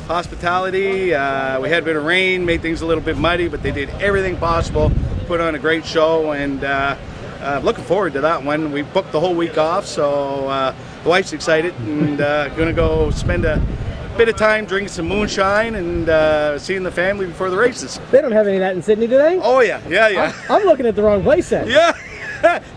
Hospitality. We had a bit of rain, made things a little bit muddy, but they did everything possible, put on a great show, and looking forward to that one. We booked the whole week off, so the wife's excited and gonna go spend a bit of time drinking some moonshine and seeing the family before the races. They don't have any of that in Sydney, do they? Oh yeah. I'm looking at the wrong place then. Yeah.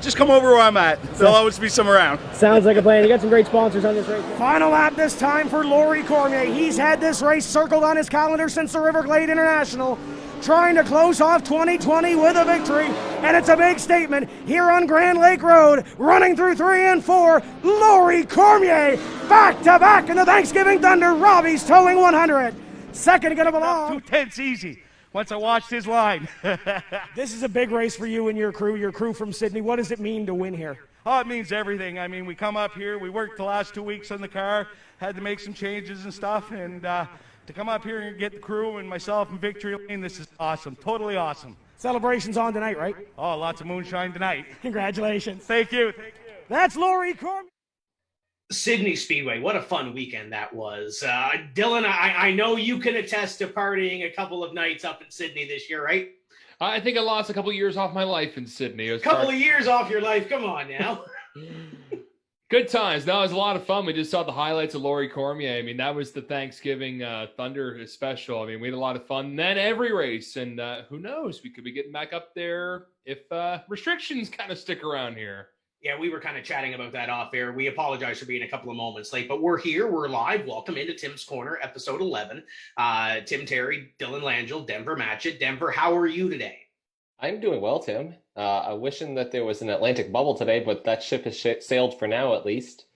Just come over where I'm at. There'll always be some around. Sounds like a plan. You got some great sponsors on this race. Final lap this time for Laurie Cormier. He's had this race circled on his calendar since the Riverglade International, trying to close off 2020 with a victory. And it's a big statement here on Grand Lake Road. Running through 3 and 4, Laurie Cormier back to back in the Thanksgiving Thunder. Robbie's towing 100. Second gonna belong. 2/10 easy. Once I watched his line. This is a big race for you and your crew from Sydney. What does it mean to win here? Oh, it means everything. I mean, we come up here, we worked the last 2 weeks on the car, had to make some changes and stuff, and to come up here and get the crew and myself in victory lane, this is awesome, totally awesome. Celebrations on tonight, right? Oh, lots of moonshine tonight. Congratulations. Thank you. That's Laurie Cormier. Sydney Speedway, what a fun weekend that was. Dylan, I know you can attest to partying a couple of nights up in Sydney this year, right? I think I lost a couple of years off my life in Sydney. A couple of years off your life, come on now. Good times. No, it was a lot of fun. We just saw the highlights of Laurie Cormier. I mean, that was the Thanksgiving Thunder special. I mean, we had a lot of fun then every race. And who knows, we could be getting back up there if restrictions kind of stick around here. Yeah, we were kind of chatting about that off air. We apologize for being a couple of moments late, but we're here. We're live. Welcome into Tim's Corner, episode 11. Tim Terry, Dylan Langell, Denver Matchett. Denver, how are you today? I'm doing well, Tim. I'm wishing that there was an Atlantic bubble today, but that ship has sailed for now, at least.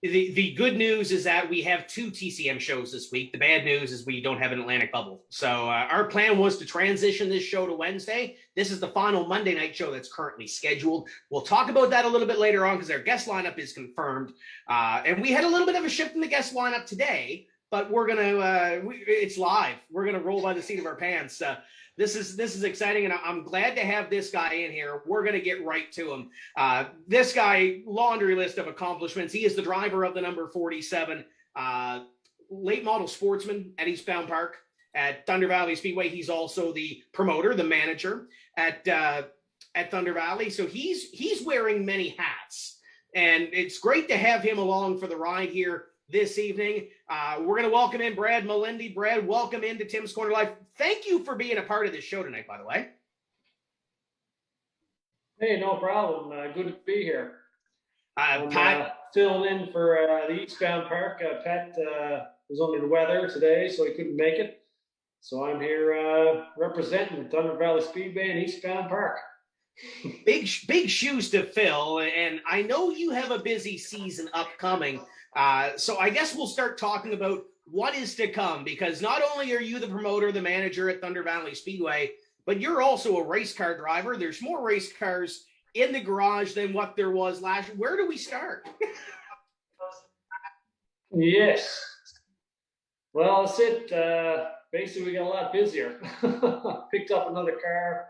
The good news is that we have 2 TCM shows this week. The bad news is we don't have an Atlantic bubble. So our plan was to transition this show to Wednesday. This is the final Monday night show that's currently scheduled. We'll talk about that a little bit later on because our guest lineup is confirmed. And we had a little bit of a shift in the guest lineup today, but we're going to, it's live. We're going to roll by the seat of our pants. This is exciting, and I'm glad to have this guy in here. We're going to get right to him. This guy, laundry list of accomplishments. He is the driver of the number 47 late model sportsman at Eastbound Park at Thunder Valley Speedway. He's also the promoter, the manager at Thunder Valley. So he's wearing many hats, and it's great to have him along for the ride here this evening. We're going to welcome in Brad Melendy. Brad, welcome into Tim's Corner Live. Thank you for being a part of this show tonight, by the way. Hey, no problem. Good to be here. Pat, filling in for the Eastbound Park. Pat was under the weather today, so he couldn't make it. So I'm here representing Thunder Valley Speedway and Eastbound Park. big shoes to fill, and I know you have a busy season upcoming. So I guess we'll start talking about what is to come, because not only are you the promoter, the manager at Thunder Valley Speedway, but you're also a race car driver. There's more race cars in the garage than what there was last year. Where do we start? Yes. Well, that's it. Basically, we got a lot busier. Picked up another car.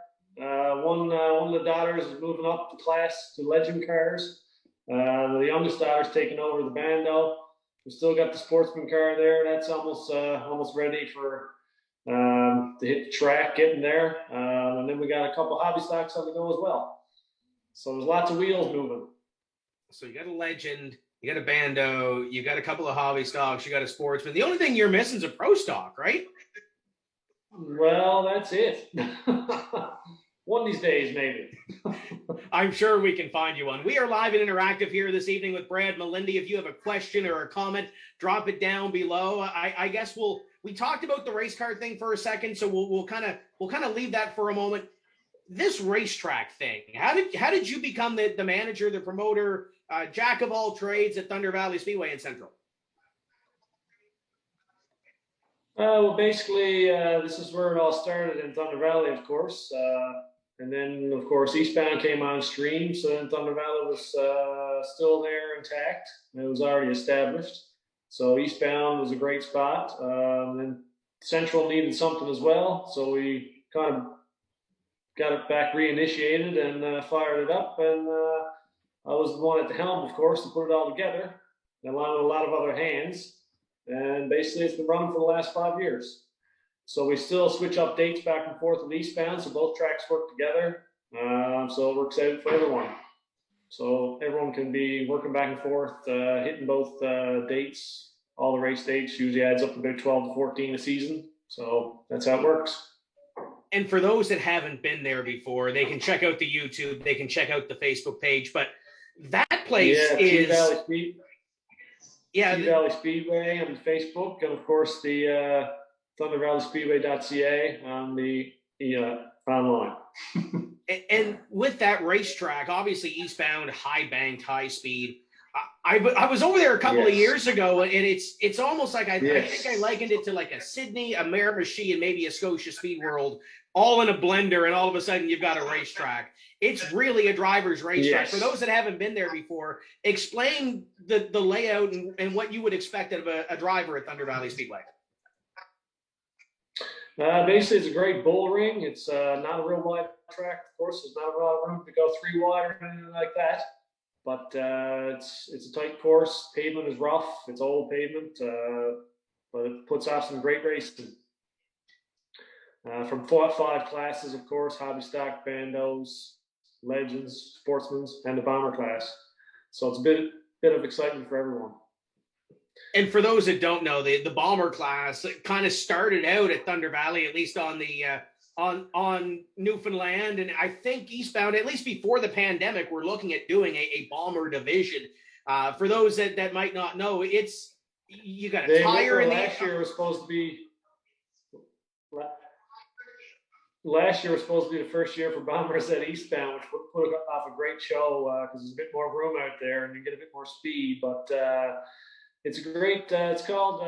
One of the daughters is moving up the class to legend cars. The youngest daughter's taking over the bando. We still got the sportsman car there. That's almost ready for to hit the track, getting there. And then we got a couple hobby stocks on the go as well. So there's lots of wheels moving. So you got a legend, you got a bando, you got a couple of hobby stocks, you got a sportsman. The only thing you're missing is a pro stock, right? Well, that's it. One of these days, maybe. I'm sure we can find you one. We are live and interactive here this evening with Brad Melendy. If you have a question or a comment, drop it down below. I guess we'll we talked about the race car thing for a second, so we'll kind of leave that for a moment. This racetrack thing, how did you become the manager, the promoter, jack of all trades at Thunder Valley Speedway in Central? Well, basically, this is where it all started in Thunder Valley, of course. And then, of course, Eastbound came on stream. So then Thunder Valley was still there intact. It was already established. So Eastbound was a great spot. And Central needed something as well. So we kind of got it back reinitiated and fired it up. And I was the one at the helm, of course, to put it all together, along with a lot of other hands. And basically, it's been running for the last 5 years. So we still switch up dates back and forth with Eastbound, so both tracks work together. So it works out for everyone. So everyone can be working back and forth, hitting both dates. All the race dates usually adds up to about 12 to 14 a season. So that's how it works. And for those that haven't been there before, they can check out the YouTube, they can check out the Facebook page. But that place is Valley Speedway on Facebook, and of course the ThunderValleySpeedway.ca on the online. And with that racetrack, obviously Eastbound, high banked, high speed. I was over there a couple of years ago, and it's almost like I think I likened it to like a Sydney, a Miramichi, and maybe a Scotia Speed World, all in a blender, and all of a sudden you've got a racetrack. It's really a driver's racetrack. For those that haven't been there before, explain the layout and what you would expect of a driver at Thunder Valley Speedway. Basically, it's a great bull ring. It's not a real wide track, of course. There's not a lot of room to go 3 wide or anything like that. But it's a tight course. Pavement is rough. It's old pavement, but it puts off some great racing. From 4 5 classes, of course, hobby stock, bandos, legends, sportsmen's, and the bomber class. So it's a bit of excitement for everyone. And for those that don't know, the bomber class kind of started out at Thunder Valley, at least on the on Newfoundland, and I think Eastbound, at least before the pandemic, we're looking at doing a bomber division. For those that might not know, it's you got a tire in the last year was supposed to be. Last year was supposed to be the first year for bombers at Eastbound, which put off a great show because there's a bit more room out there and you get a bit more speed. But it's a great. It's called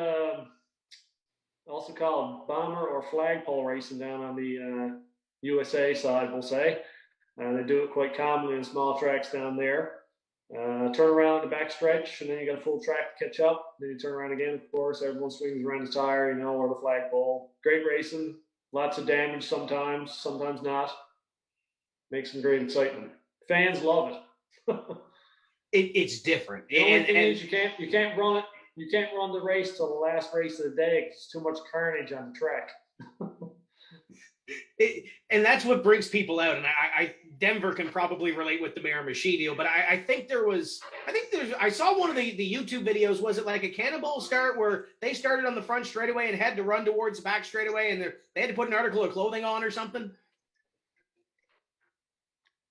also called bomber or flagpole racing down on the USA side, we'll say. They do it quite commonly in small tracks down there. Turn around the back stretch, and then you got a full track to catch up. Then you turn around again, of course. Everyone swings around the tire, or the flagpole. Great racing. Lots of damage sometimes not. Makes some great excitement. Fans love it. It's different. The only thing is you can't run it. You can't run the race till the last race of the day because there's too much carnage on the track. And that's what brings people out. And Denver can probably relate with the Miramichi deal, but I think I saw one of the YouTube videos. Was it like a cannonball start where they started on the front straightaway and had to run towards the back straightaway, and they had to put an article of clothing on or something?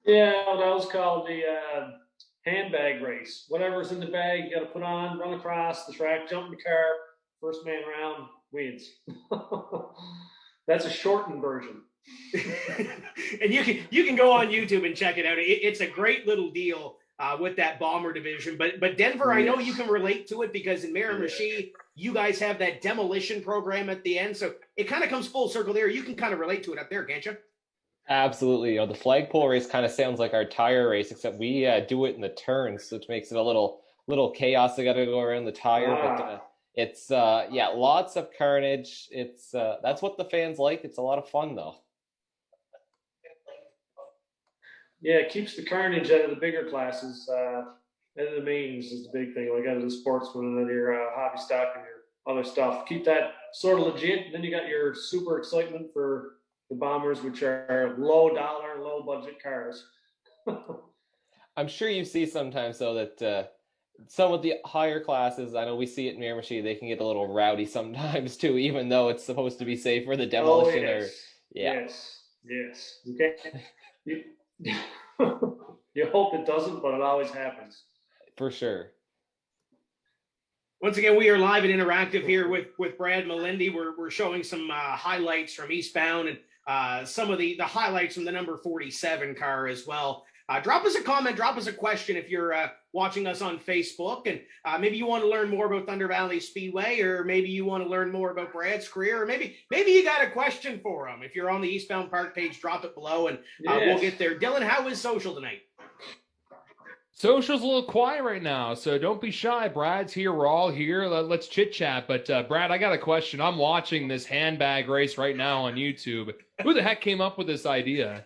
Yeah, that was called the handbag race. Whatever's in the bag, you got to put on, run across the track, jump in the car. First man around wins. That's a shortened version. And you can go on YouTube and check it out. It's a great little deal with that bomber division. But Denver, I know you can relate to it because in Miramichi, you guys have that demolition program at the end. So it kind of comes full circle there. You can kind of relate to it up there, can't you? Absolutely. The flagpole race kind of sounds like our tire race, except we do it in the turns, which makes it a little chaos. They got to go around the tire, but it's lots of carnage. It's that's what the fans like. It's a lot of fun though. Yeah, it keeps the carnage out of the bigger classes. Out of the mains is the big thing. Like out of the sportsman and then your hobby stock and your other stuff. Keep that sort of legit. Then you got your super excitement for the bombers, which are low dollar, low budget cars. I'm sure you see sometimes though that some of the higher classes, I know we see it in Miramichi, they can get a little rowdy sometimes too, even though it's supposed to be safe for the demolition. Yes. You can't. You hope it doesn't, but it always happens. For sure. Once again, we are live and interactive here with Brad Melendy. We're showing some highlights from Eastbound and some of the highlights from the number 47 car as well. Drop us a comment, drop us a question if you're watching us on Facebook, and maybe you want to learn more about Thunder Valley Speedway, or maybe you want to learn more about Brad's career, or maybe you got a question for him. If you're on the Eastbound Park page, drop it below, and we'll get there. Dylan, how is social tonight? Social's a little quiet right now, so don't be shy. Brad's here. We're all here. Let's chit-chat. But, Brad, I got a question. I'm watching this handbag race right now on YouTube. Who the heck came up with this idea?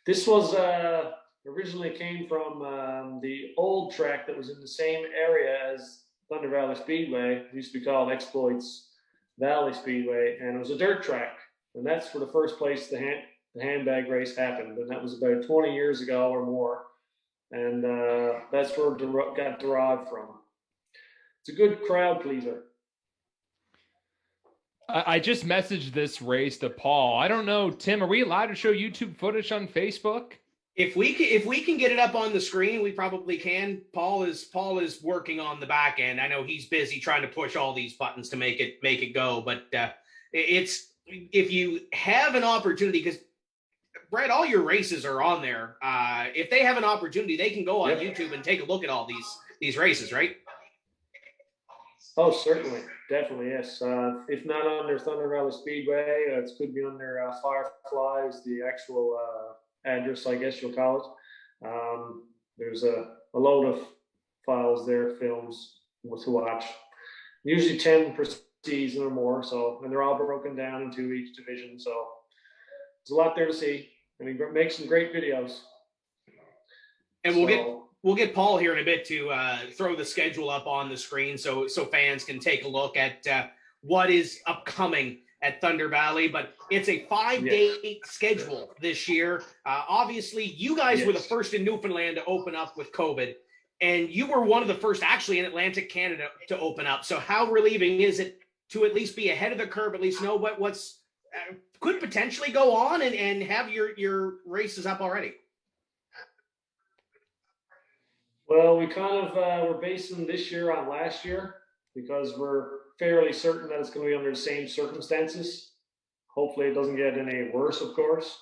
This was originally came from the old track that was in the same area as Thunder Valley Speedway. It used to be called Exploits Valley Speedway, and it was a dirt track. And that's where the first place the handbag race happened, and that was about 20 years ago or more, and that's where it got derived from. It's a good crowd pleaser. I just messaged this race to Paul. I don't know, Tim, are we allowed to show YouTube footage on Facebook? If we can get it up on the screen, we probably can. Paul is working on the back end. I know he's busy trying to push all these buttons to make it go, but it's, if you have an opportunity, because Brett, all your races are on there. If they have an opportunity, they can go on YouTube and take a look at all these races, right? Oh, certainly. Definitely, yes. If not under Thunder Valley Speedway, it could be under Fireflies, the actual address, I guess you'll call it. There's a load of files there, films to watch. Usually 10 per season or more, and they're all broken down into each division, so there's a lot there to see. And he makes some great videos. And we'll get Paul here in a bit to throw the schedule up on the screen so fans can take a look at what is upcoming at Thunder Valley. But it's a 5-day schedule this year. Obviously, you guys were the first in Newfoundland to open up with COVID, and you were one of the first actually in Atlantic Canada to open up. So how relieving is it to at least be ahead of the curve, at least know what's could potentially go on and have your races up already? Well, we kind of we're basing this year on last year because we're fairly certain that it's going to be under the same circumstances. Hopefully it doesn't get any worse, of course,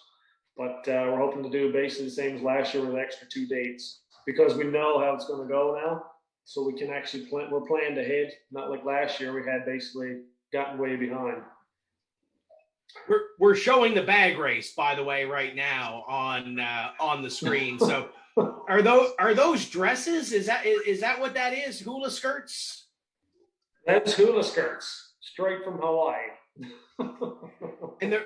but we're hoping to do basically the same as last year with an extra 2 dates because we know how it's going to go now. So we can actually we're planned ahead, not like last year we had basically gotten way behind. We're showing the bag race, by the way, right now on the screen. So are those dresses? Is that what that is? Hula skirts? That's hula skirts, straight from Hawaii. And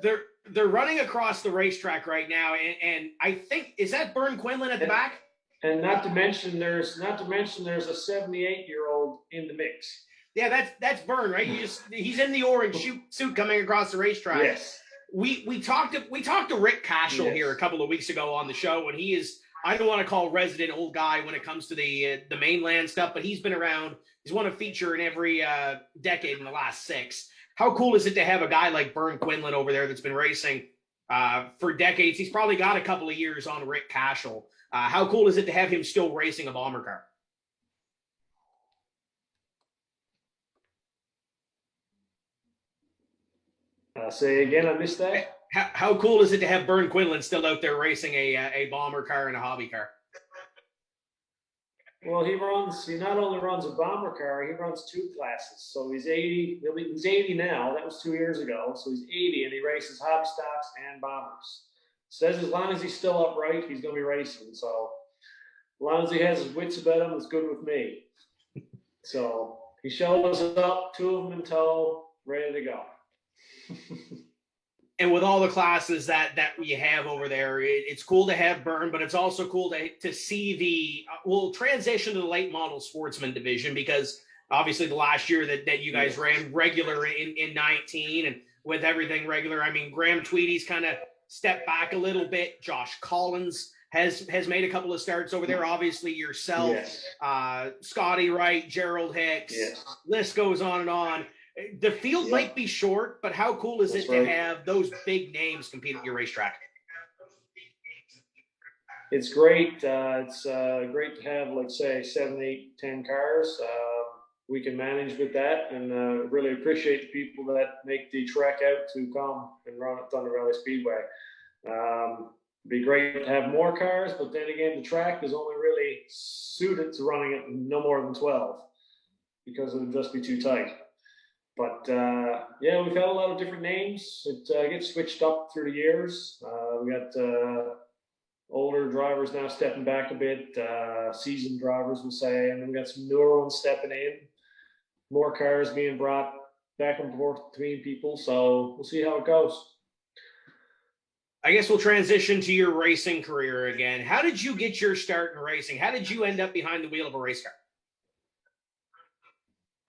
they're running across the racetrack right now, and I think, is that Bern Quinlan at the back? And not to mention there's a 78-year-old in the mix. Yeah, that's Bern, right? He's in the orange suit coming across the racetrack. Yes. We talked to Rick Cashel here a couple of weeks ago on the show, and he is, I don't want to call resident old guy when it comes to the mainland stuff, but he's been around. He's won a feature in every decade in the last 6. How cool is it to have a guy like Bern Quinlan over there that's been racing for decades? He's probably got a couple of years on Rick Cashel. How cool is it to have him still racing a bomber car? Say again, I missed that. How cool is it to have Bern Quinlan still out there racing a bomber car and a hobby car? Well, he not only runs a bomber car, he runs 2 classes. So he's 80. He's 80 now. That was 2 years ago. So he's 80, and he races hobby stocks and bombers. Says as long as he's still upright, he's going to be racing. So as long as he has his wits about him, it's good with me. So he shows up, 2 of them in tow, ready to go. And with all the classes that you have over there, it's cool to have Bern, but it's also cool to see we'll transition to the late model sportsman division, because obviously the last year that you guys ran regular in 19, and with everything regular, I mean, Graham Tweedy's kind of stepped back a little bit. Josh Collins has made a couple of starts over there. Obviously yourself, Scotty Wright, Gerald Hicks, list goes on and on. The field might be short, but how cool is it to have those big names compete at your racetrack? it's great. It's great to have, like, say, 7, 8, 10 cars. We can manage with that, and really appreciate the people that make the trek out to come and run at Thunder Valley Speedway. Be great to have more cars, but then again, the track is only really suited to running it no more than 12 because it would just be too tight. But yeah, we've had a lot of different names. It gets switched up through the years. We got older drivers now stepping back a bit, seasoned drivers will say, and then we got some newer ones stepping in. More cars being brought back and forth between people, so we'll see how it goes. I guess we'll transition to your racing career again. How did you get your start in racing? How did you end up behind the wheel of a race car?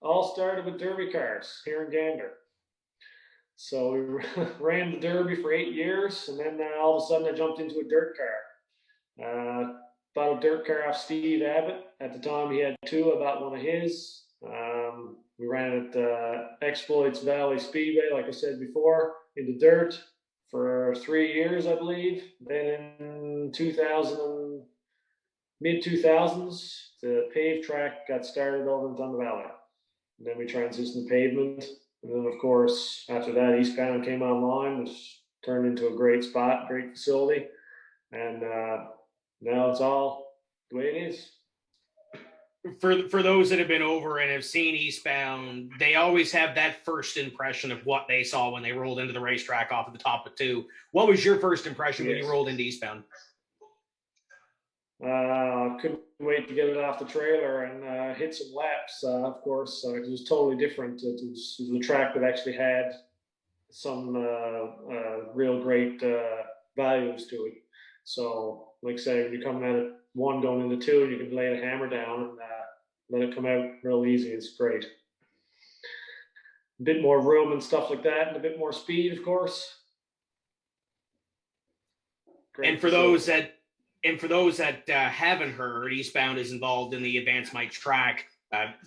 All started with Derby cars here in Gander. So we ran the Derby for 8 years, and then all of a sudden I jumped into a dirt car. Bought a dirt car off Steve Abbott. At the time he had 2. I bought one of his. We ran at Exploits Valley Speedway, like I said before, in the dirt for 3 years, I believe. Then in mid-2000s, the paved track got started over in Thunder Valley. And then we transitioned to pavement. And then, of course, after that, Eastbound came online, which turned into a great spot, great facility. And now it's all the way it is. For those that have been over and have seen Eastbound, they always have that first impression of what they saw when they rolled into the racetrack off of the top of 2. What was your first impression when you rolled into Eastbound? Couldn't wait to get it off the trailer and hit some laps. Of course, it was totally different. It was a track that actually had some real great values to it. So, like I say, when you're coming at it 1 going into 2, you can lay the hammer down and let it come out real easy. It's great. A bit more room and stuff like that, and a bit more speed, of course. Great and for those that haven't heard, Eastbound is involved in the Advanced Mike Track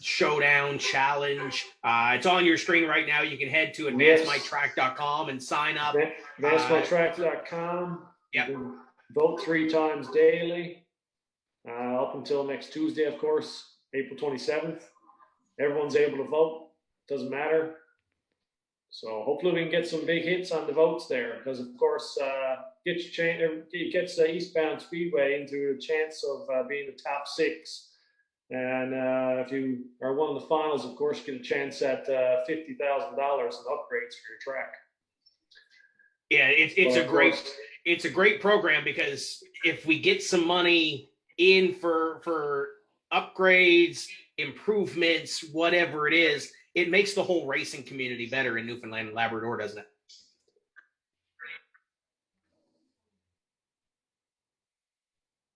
Showdown Challenge. It's on your screen right now. You can head to advancedmiketrack.com and sign up. Advancedmiketrack.com. Yep. You can vote 3 times daily up until next Tuesday, of course, April 27th. Everyone's able to vote. Doesn't matter. So hopefully we can get some big hits on the votes there, because, of course, it gets Eastbound Speedway into a chance of being the top 6. And if you are one of the finals, of course, you get a chance at $50,000 in upgrades for your track. Yeah, it's a great program, because if we get some money in for upgrades, improvements, whatever it is, it makes the whole racing community better in Newfoundland and Labrador, doesn't it?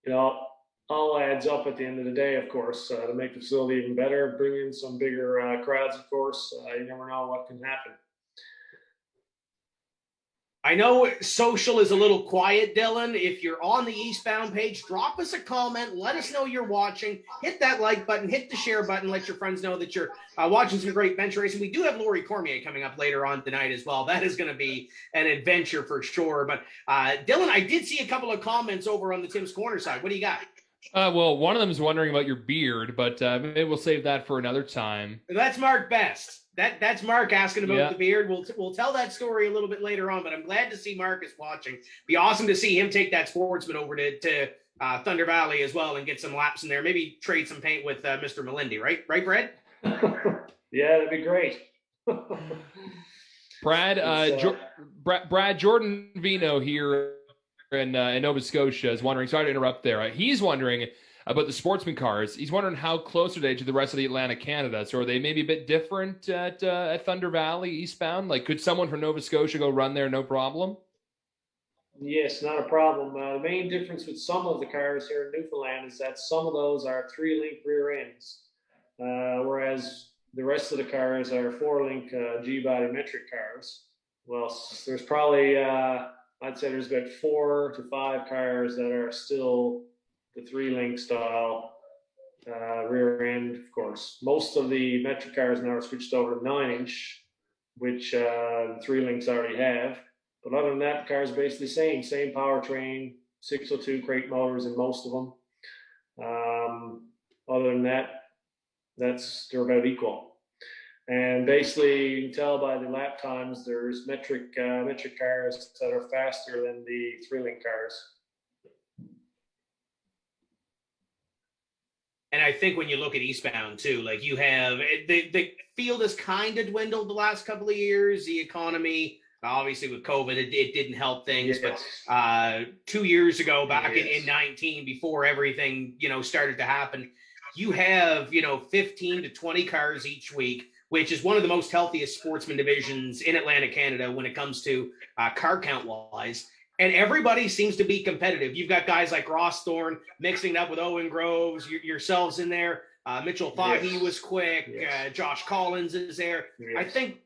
You know, all adds up at the end of the day, of course, to make the facility even better, bring in some bigger crowds, of course. You never know what can happen. I know social is a little quiet, Dylan. If you're on the Eastbound page, drop us a comment. Let us know you're watching. Hit that like button. Hit the share button. Let your friends know that you're watching some great bench racing. We do have Laurie Cormier coming up later on tonight as well. That is going to be an adventure for sure. But Dylan, I did see a couple of comments over on the Tim's Corner side. What do you got? Well, one of them is wondering about your beard, but maybe we'll save that for another time. That's Mark Best. That's Mark asking about the beard. We'll tell that story a little bit later on, but I'm glad to see Marcus watching. Be awesome to see him take that Sportsman over to Thunder Valley as well and get some laps in there. Maybe trade some paint with Mr. Melendy, right? Right, Brad? Yeah, that'd be great. Brad Jordan Vino here in Nova Scotia is wondering, sorry to interrupt there. He's wondering about the Sportsman cars. He's wondering how close are they to the rest of the Atlantic Canada? So are they maybe a bit different at Thunder Valley, Eastbound? Like, could someone from Nova Scotia go run there, no problem? Yes, not a problem. The main difference with some of the cars here in Newfoundland is that some of those are 3-link rear ends, whereas the rest of the cars are 4-link G-body metric cars. Well, there's probably, I'd say there's about 4 to 5 cars that are still the 3-link style rear end, of course. Most of the metric cars now are switched over to 9-inch, which the 3-links already have. But other than that, the car is basically the same powertrain, 602 crate motors in most of them. Other than that, they're about equal. And basically, you can tell by the lap times, there's metric cars that are faster than the 3-link cars. And I think when you look at eastbound too, like you have the field has kind of dwindled the last couple of years. The economy, obviously with COVID, it didn't help things. Yes. But 2 years ago, back Yes. in 19, before everything started to happen, you have 15 to 20 cars each week, which is one of the most healthiest sportsman divisions in Atlantic Canada when it comes to car count wise. And everybody seems to be competitive. You've got guys like Ross Thorne mixing it up with Owen Groves, yourselves in there. Mitchell Foggy Yes. was quick. Yes. Josh Collins is there. Yes. I think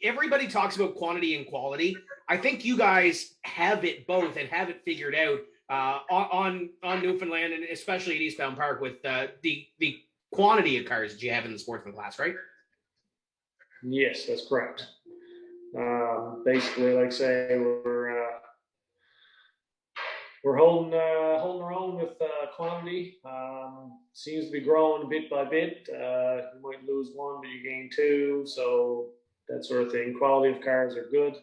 everybody talks about quantity and quality. I think you guys have it both and have it figured out on Newfoundland, and especially at Eastbound Park with the quantity of cars that you have in the sportsman class, right? Yes, that's correct. Basically, like I say, we're holding our own with quantity. Seems to be growing bit by bit. You might lose one, but you gain two, so that sort of thing. Quality of cars are good.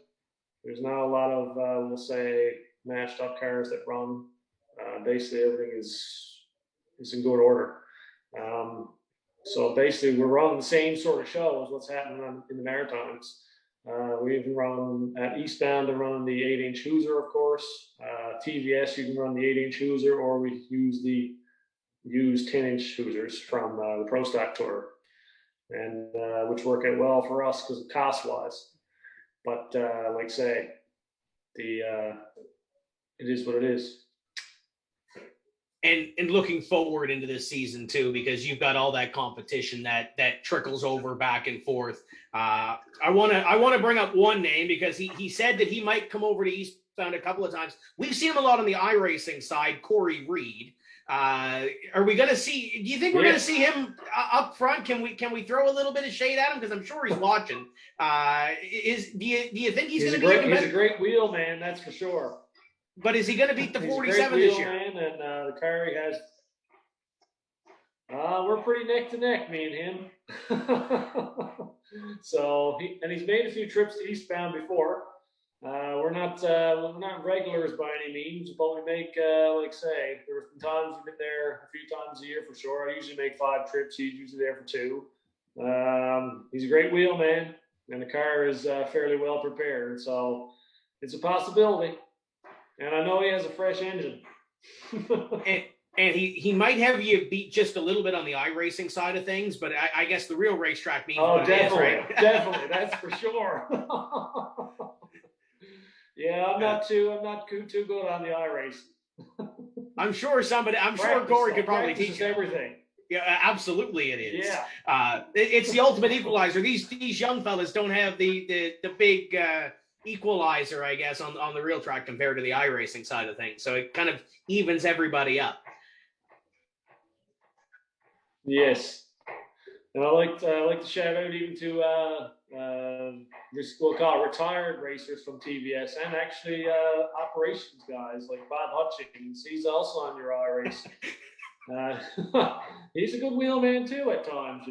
There's not a lot of, we'll say, mashed up cars that run. Basically, everything is in good order. So basically, we're running the same sort of show as what's happening in the Maritimes. We even run at Eastbound, they're running the 8-inch Hoosier, of course. TVS, you can run the 8-inch Hoosier, or we use the used 10-inch Hoosiers from the Pro Stock Tour, and which work out well for us because of cost-wise. But like I say, it is what it is. And looking forward into this season too, because you've got all that competition that trickles over back and forth. I want to bring up one name because he said that he might come over to Eastbound a couple of times. We've seen him a lot on the iRacing side. Do you think we're going to see him up front? Can we throw a little bit of shade at him because I'm sure he's watching? Do you think he's going to be? He's a great wheel man, that's for sure. But is he going to beat the He's 47 this year? Man, and the car he has. We're pretty neck to neck, me and him. So he's made a few trips to Eastbound before. We're not regulars by any means, but we make like I say, there have been times we've been there a few times a year for sure. I usually make 5 trips. He's usually there for 2. He's a great wheel man, and the car is fairly well prepared, so it's a possibility. And I know he has a fresh engine. and he might have you beat just a little bit on the iRacing side of things, but I guess the real racetrack means what definitely, it is, right? Definitely, that's for sure. Yeah, I'm not too good on the iRacing. I'm sure Corey could probably teach you everything. Yeah, absolutely it is. Yeah. It's the ultimate equalizer. These young fellas don't have the big equalizer, I guess, on the real track compared to the iRacing side of things. So it kind of evens everybody up. Yes. And I like to shout out even to we'll call it retired racers from TVS and actually operations guys like Bob Hutchings. He's also on your iRace. He's a good wheel man too at times,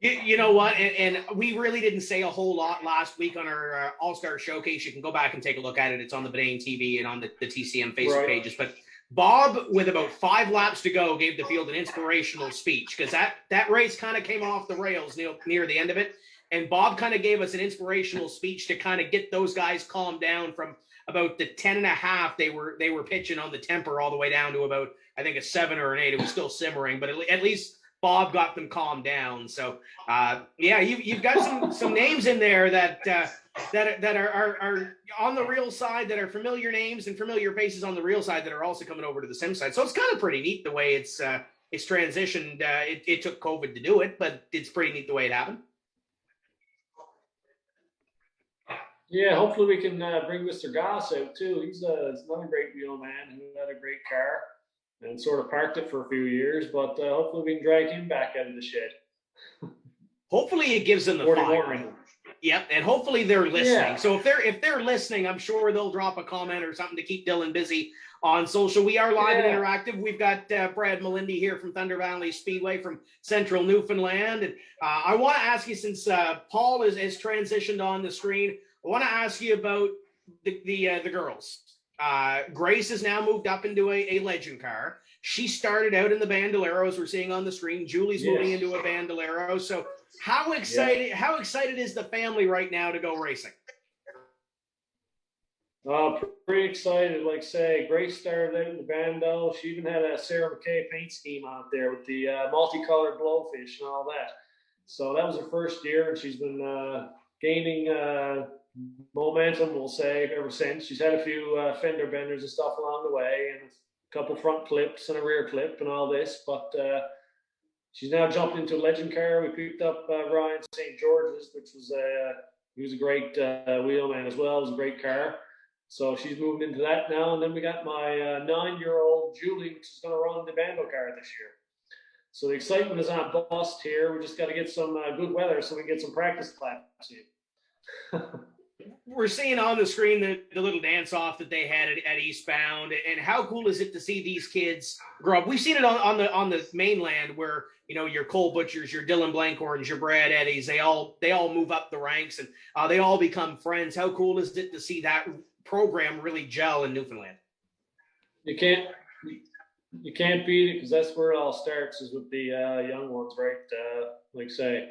You know what? And we really didn't say a whole lot last week on our All-Star Showcase. You can go back and take a look at it. It's on the Bedane TV and on the TCM Facebook pages. But Bob, with about 5 laps to go, gave the field an inspirational speech because that race kind of came off the rails near the end of it. And Bob kind of gave us an inspirational speech to kind of get those guys calmed down from about the 10.5 they were pitching on the temper all the way down to about, I think, a 7 or an 8. It was still simmering, but at least Bob got them calmed down. So, you've got some names in there that are on the real side, that are familiar names and familiar faces on the real side that are also coming over to the sim side. So it's kind of pretty neat the way it's transitioned. It took COVID to do it, but it's pretty neat the way it happened. Yeah, hopefully we can bring Mr. Goss out too. He's another great wheel man who had a great car and sort of parked it for a few years, but hopefully we can drag him back out of the shed. Hopefully it gives him the fire. Yep, and hopefully they're listening. Yeah. So if they're listening, I'm sure they'll drop a comment or something to keep Dylan busy on social. We are live and interactive. We've got Brad Melendy here from Thunder Valley Speedway from Central Newfoundland. And I want to ask you, since Paul has transitioned on the screen, I want to ask you about the girls. Grace has now moved up into a legend car. She started out in the Bandoleros we're seeing on the screen. Julie's moving into a Bandolero. So how excited is the family right now to go racing? Pretty excited. Like say, Grace started out in the Bando. She even had a Sarah McKay paint scheme on it there with the multicolored blowfish and all that. So that was her first year, and she's been gaining momentum, we'll say, ever since. She's had a few fender benders and stuff along the way, and a couple front clips and a rear clip and all this, but she's now jumped into a legend car. We picked up Ryan St. George's, which was he was a great wheelman as well. It was a great car. So she's moving into that now. And then we got my 9-year-old Julie, which is going to run the Bando car this year. So the excitement is on bust here. We just got to get some good weather so we can get some practice laps in. We're seeing on the screen the little dance off that they had at Eastbound, and how cool is it to see these kids grow up? We've seen it on the mainland where, you know, your Cole Butchers, your Dylan Blankhorns, your Brad Eddies, they all move up the ranks and they all become friends. How cool is it to see that program really gel in Newfoundland? You can't beat it, because that's where it all starts, is with the young ones, right? Like say,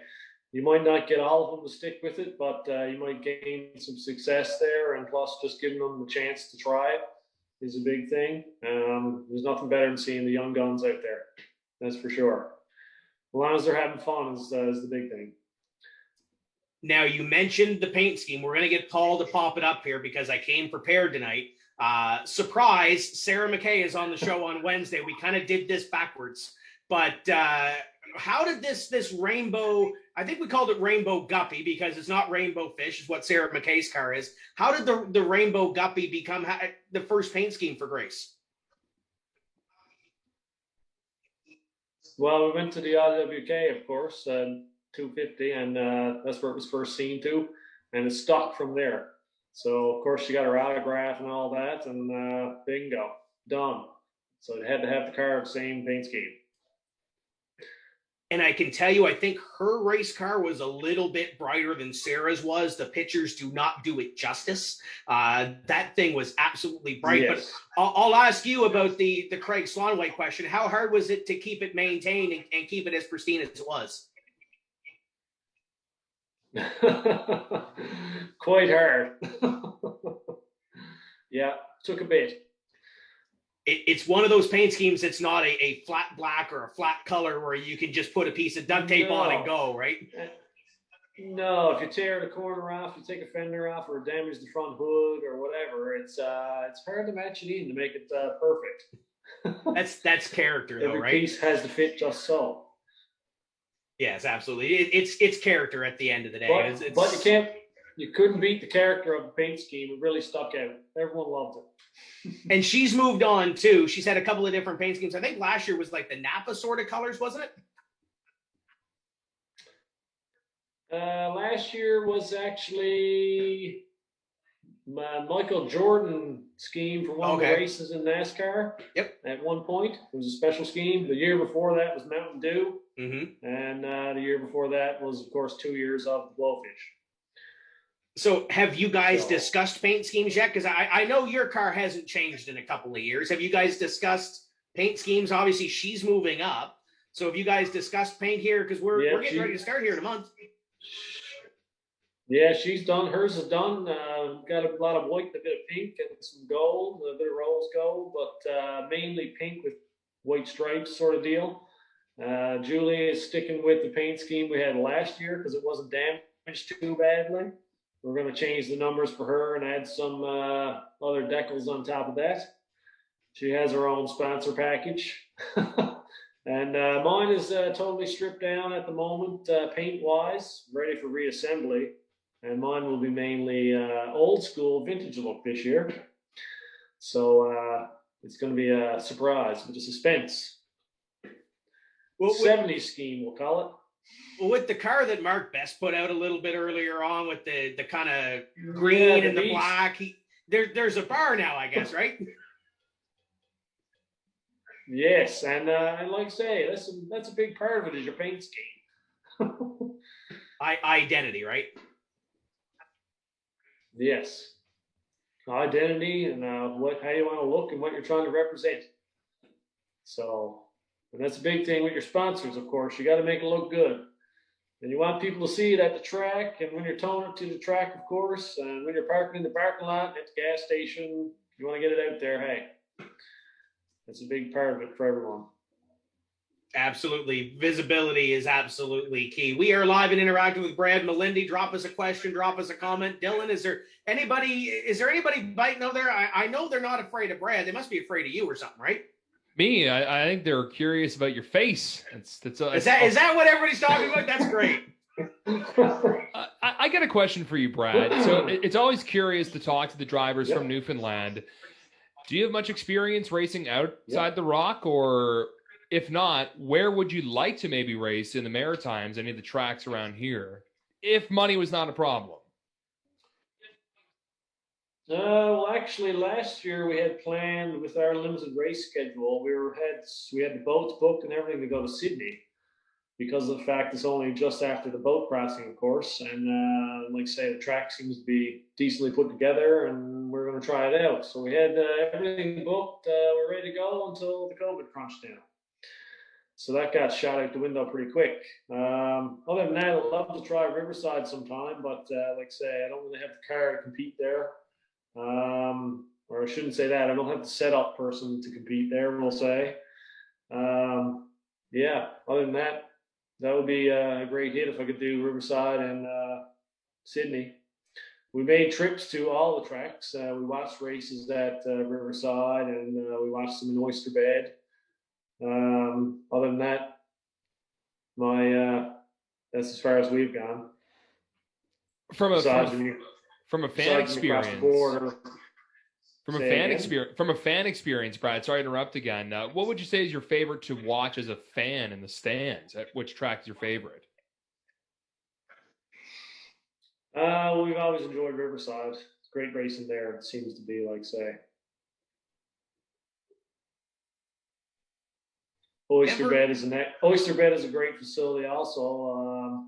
you might not get all of them to stick with it, but you might gain some success there. And plus, just giving them the chance to try it is a big thing. There's nothing better than seeing the young guns out there. That's for sure. As long as they're having fun is the big thing. Now, you mentioned the paint scheme. We're going to get Paul to pop it up here because I came prepared tonight. Surprise, Sarah McKay is on the show on Wednesday. We kind of did this backwards. But how did this rainbow, I think we called it Rainbow Guppy because it's not Rainbow Fish, is what Sarah McKay's car is. How did the Rainbow Guppy become the first paint scheme for Grace? Well, we went to the RWK, of course, 250, and that's where it was first seen to, and it stuck from there. So, of course, she got her autograph and all that, and bingo, done. So they had to have the car the same paint scheme. And I can tell you, I think her race car was a little bit brighter than Sarah's was. The pictures do not do it justice. That thing was absolutely bright. Yes. But I'll ask you about the Craig Swanwhite question. How hard was it to keep it maintained and keep it as pristine as it was? Quite hard. Yeah, took a bit. It's one of those paint schemes that's not a flat black or a flat color where you can just put a piece of duct tape on and go, right? No, if you tear the corner off, you take a fender off, or damage the front hood or whatever, it's hard to match it in to make it perfect. That's character, though, Every right? piece has to fit just so. Yes, absolutely. It's character at the end of the day. But you couldn't beat the character of the paint scheme. It really stuck out. Everyone loved it. And she's moved on too. She's had a couple of different paint schemes. I think last year was like the Napa sort of colors, wasn't it? Last year was actually my Michael Jordan scheme for one of the races in NASCAR. Yep. At one point, it was a special scheme. The year before that was Mountain Dew. Mm-hmm. And the year before that was, of course, 2 years of Blowfish. So have you guys discussed paint schemes yet? Because I know your car hasn't changed in a couple of years. Have you guys discussed paint schemes? Obviously, she's moving up. So have you guys discussed paint here? Because we're getting ready to start here in a month. Yeah, she's done. Hers is done. Got a lot of white, a bit of pink, and some gold, a bit of rose gold, but mainly pink with white stripes sort of deal. Julie is sticking with the paint scheme we had last year because it wasn't damaged too badly. We're going to change the numbers for her and add some other decals on top of that. She has her own sponsor package. And mine is totally stripped down at the moment, paint-wise, ready for reassembly. And mine will be mainly old school vintage look this year. So it's going to be a surprise, with a suspense. 70s scheme, we'll call it. With the car that Mark Best put out a little bit earlier on with the kind of green and the beast. black, there's a bar now, I guess, right? Yes, and like I say, that's a big part of it is your paint scheme. Identity, right? Yes, identity and how you want to look and what you're trying to represent. So, and that's a big thing with your sponsors, of course. You got to make it look good. And you want people to see it at the track, and when you're towing it to the track, of course, and when you're parking in the parking lot at the gas station, you want to get it out there. Hey, that's a big part of it for everyone. Absolutely. Visibility is absolutely key. We are live and interacting with Brad Melendy. Drop us a question, drop us a comment. Dylan, is there anybody biting out there? I know they're not afraid of Brad. They must be afraid of you or something, right? Me, I think they're curious about your face. Is that what everybody's talking about? That's great. I got a question for you, Brad. So it's always curious to talk to the drivers from Newfoundland. Do you have much experience racing outside the Rock, or if not, where would you like to maybe race in the Maritimes, any of the tracks around here, if money was not a problem? Well, actually, last year we had planned with our limited race schedule. We had the boats booked and everything to go to Sydney because of the fact it's only just after the boat crossing, of course. And like I say, the track seems to be decently put together, and we're going to try it out. So we had everything booked. We're ready to go until the COVID crunched down. So that got shot out the window pretty quick. Other than that, I'd love to try Riverside sometime, but like I say, I don't really have the car to compete there. Or I shouldn't say that. I don't have the setup person to compete there, we'll say. Yeah, other than that, that would be a great hit if I could do Riverside and Sydney. We made trips to all the tracks. We watched races at Riverside, and we watched some in Oyster Bed. Other than that, that's as far as we've gone. From a fan experience, Brad, sorry to interrupt again. What would you say is your favorite to watch as a fan in the stands? Which track is your favorite? We've always enjoyed Riverside. It's great racing there. It seems to be, like say. Oyster Bed is a great facility. Also,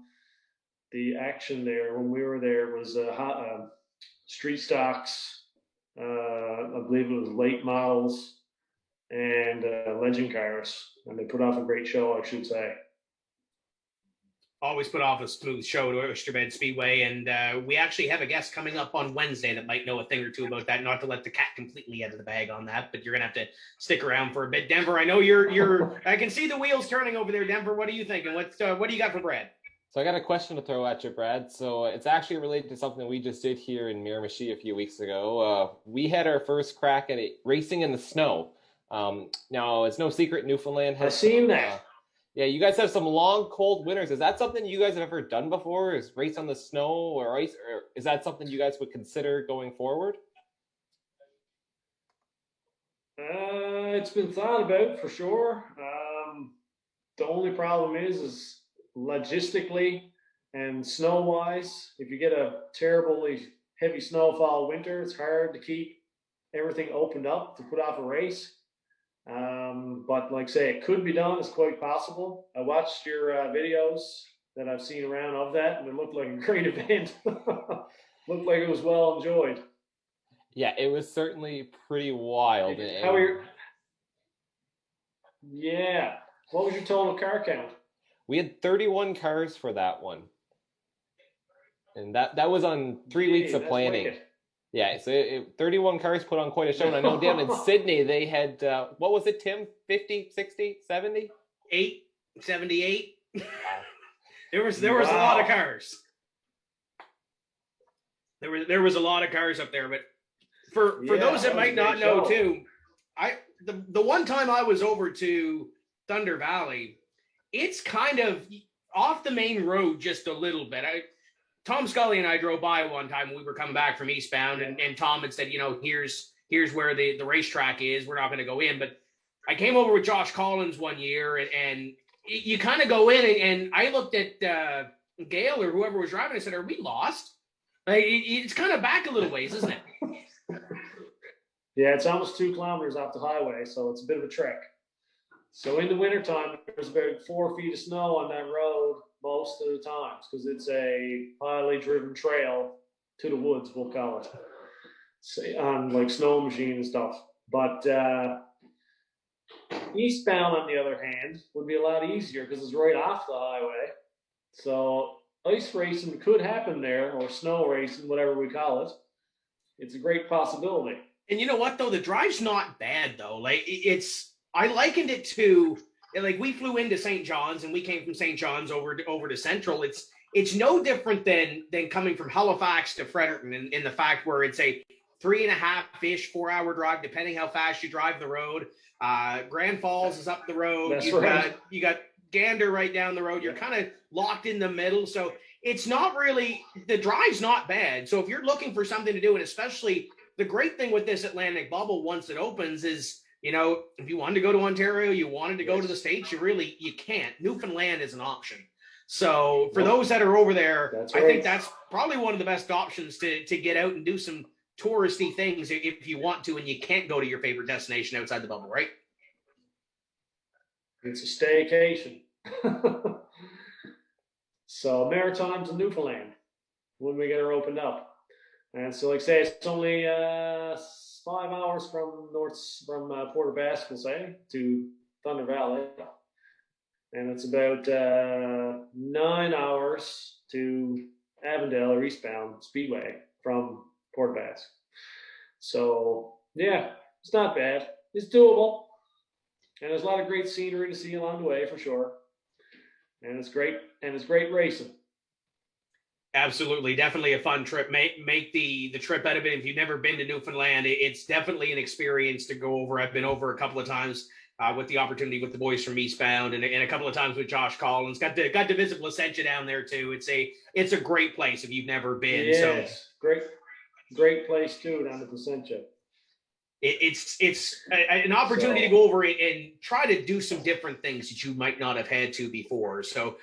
the action there when we were there was street stocks. I believe it was late models and legend cars, and they put off a great show, I should say. Always put off a smooth show to Oyster Bed Speedway, and we actually have a guest coming up on Wednesday that might know a thing or two about that. Not to let the cat completely out of the bag on that, but you're gonna have to stick around for a bit. Denver, I know you're. I can see the wheels turning over there, Denver. What are you thinking? What do you got for Brad? So I got a question to throw at you, Brad. So it's actually related to something we just did here in Miramichi a few weeks ago. We had our first crack at racing in the snow. Now, it's no secret Newfoundland has... I've seen that. Yeah, you guys have some long, cold winters. Is that something you guys have ever done before? Is race on the snow or ice? Or is that something you guys would consider going forward? It's been thought about for sure. The only problem is logistically and snow-wise, if you get a terribly heavy snowfall winter, it's hard to keep everything opened up to put off a race. But like I say, it could be done. It's quite possible. I watched your videos that I've seen around of that, and it looked like a great event. Looked like it was well enjoyed. Yeah, it was certainly pretty wild. Yeah. What was your total car count? We had 31 cars for that one. And that was on 3 weeks of planning. Like yeah, so 31 cars put on quite a show. And I know down in Sydney, they had, what was it, Tim? 50, 60, 70? 78. There was a lot of cars. There was a lot of cars up there, but for those that might not know too, the one time I was over to Thunder Valley, it's kind of off the main road just a little bit. Tom Scully and I drove by one time when we were coming back from eastbound, and Tom had said, here's where the racetrack is. We're not going to go in. But I came over with Josh Collins one year, and you kind of go in and I looked at Gail or whoever was driving. I said, "Are we lost?" Like, it's kind of back a little ways, isn't it? Yeah, it's almost 2 kilometers off the highway, so it's a bit of a trek. So in the wintertime, there's about 4 feet of snow on that road most of the times because it's a highly driven trail to the woods, we'll call it, on like snow machine and stuff. But eastbound, on the other hand, would be a lot easier because it's right off the highway. So ice racing could happen there, or snow racing, whatever we call it. It's a great possibility. And you know what, though? The drive's not bad, though. Like, I likened it to, like, we flew into St. John's and we came from St. John's over to Central. It's no different than coming from Halifax to Fredericton in the fact where it's a 3.5-ish, 4-hour drive, depending how fast you drive the road. Grand Falls is up the road. That's right. You got Gander right down the road. You're kind of locked in the middle. So it's not really, the drive's not bad. So if you're looking for something to do, and especially the great thing with this Atlantic bubble, once it opens, is, you know, if you wanted to go to Ontario, you wanted to go to the States, you can't. Newfoundland is an option. So for those that are over there, I think that's probably one of the best options to get out and do some touristy things if you want to, and you can't go to your favorite destination outside the bubble, right? It's a staycation. So Maritimes and Newfoundland when we get her opened up. And so, like I say, it's only 5 hours from Port aux Basques, we'll say, to Thunder Valley. And it's about 9 hours to Avondale or eastbound Speedway from Port aux Basques. So, yeah, it's not bad. It's doable. And there's a lot of great scenery to see along the way, for sure. And it's great racing. Absolutely. Definitely a fun trip. Make the trip out of it. If you've never been to Newfoundland, it's definitely an experience to go over. I've been over a couple of times with the opportunity with the boys from Eastbound, and a couple of times with Josh Collins. Got to visit Placentia down there too. It's a great place if you've never been. Yes, so great place too down to Placentia. It's an opportunity to go over and try to do some different things that you might not have had to before. So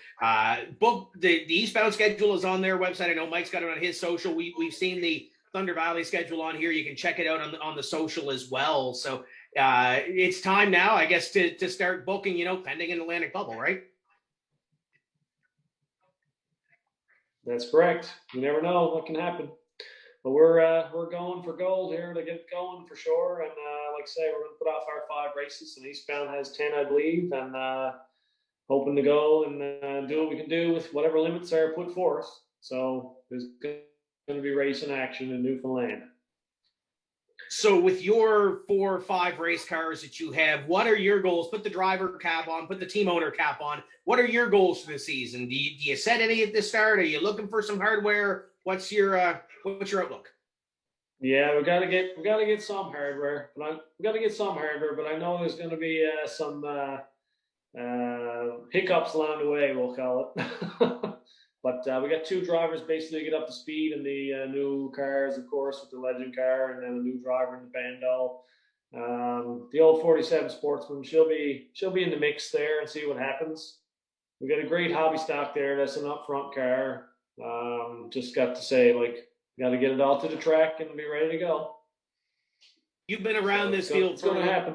book the Eastbound schedule is on their website. I know Mike's got it on his social. We've seen the Thunder Valley schedule on here. You can check it out on the social as well. So it's time now, I guess, to start booking, pending an Atlantic bubble, right? That's correct. You never know what can happen. But we're going for gold here to get it going for sure. And like I say, we're going to put off our 5 races, and Eastbound has 10, I believe, and hoping to go and do what we can do with whatever limits are put forth. So there's going to be racing action in Newfoundland. So with your 4 or 5 race cars that you have, what are your goals? Put the driver cap on, put the team owner cap on. What are your goals for the season? Do you set any at the start? Are you looking for some hardware? What's your outlook? Yeah, we gotta get some hardware, but I know there's going to be some hiccups along the way, we'll call it. But we got 2 drivers basically to get up to speed in the new cars, of course, with the Legend car, and then a new driver in the Bando. The old 47 Sportsman, she'll be in the mix there and see what happens. We got a great hobby stock there. That's an up front car. Just got to say, got to get it all to the track and be ready to go. You've been around this deal. It's going to happen.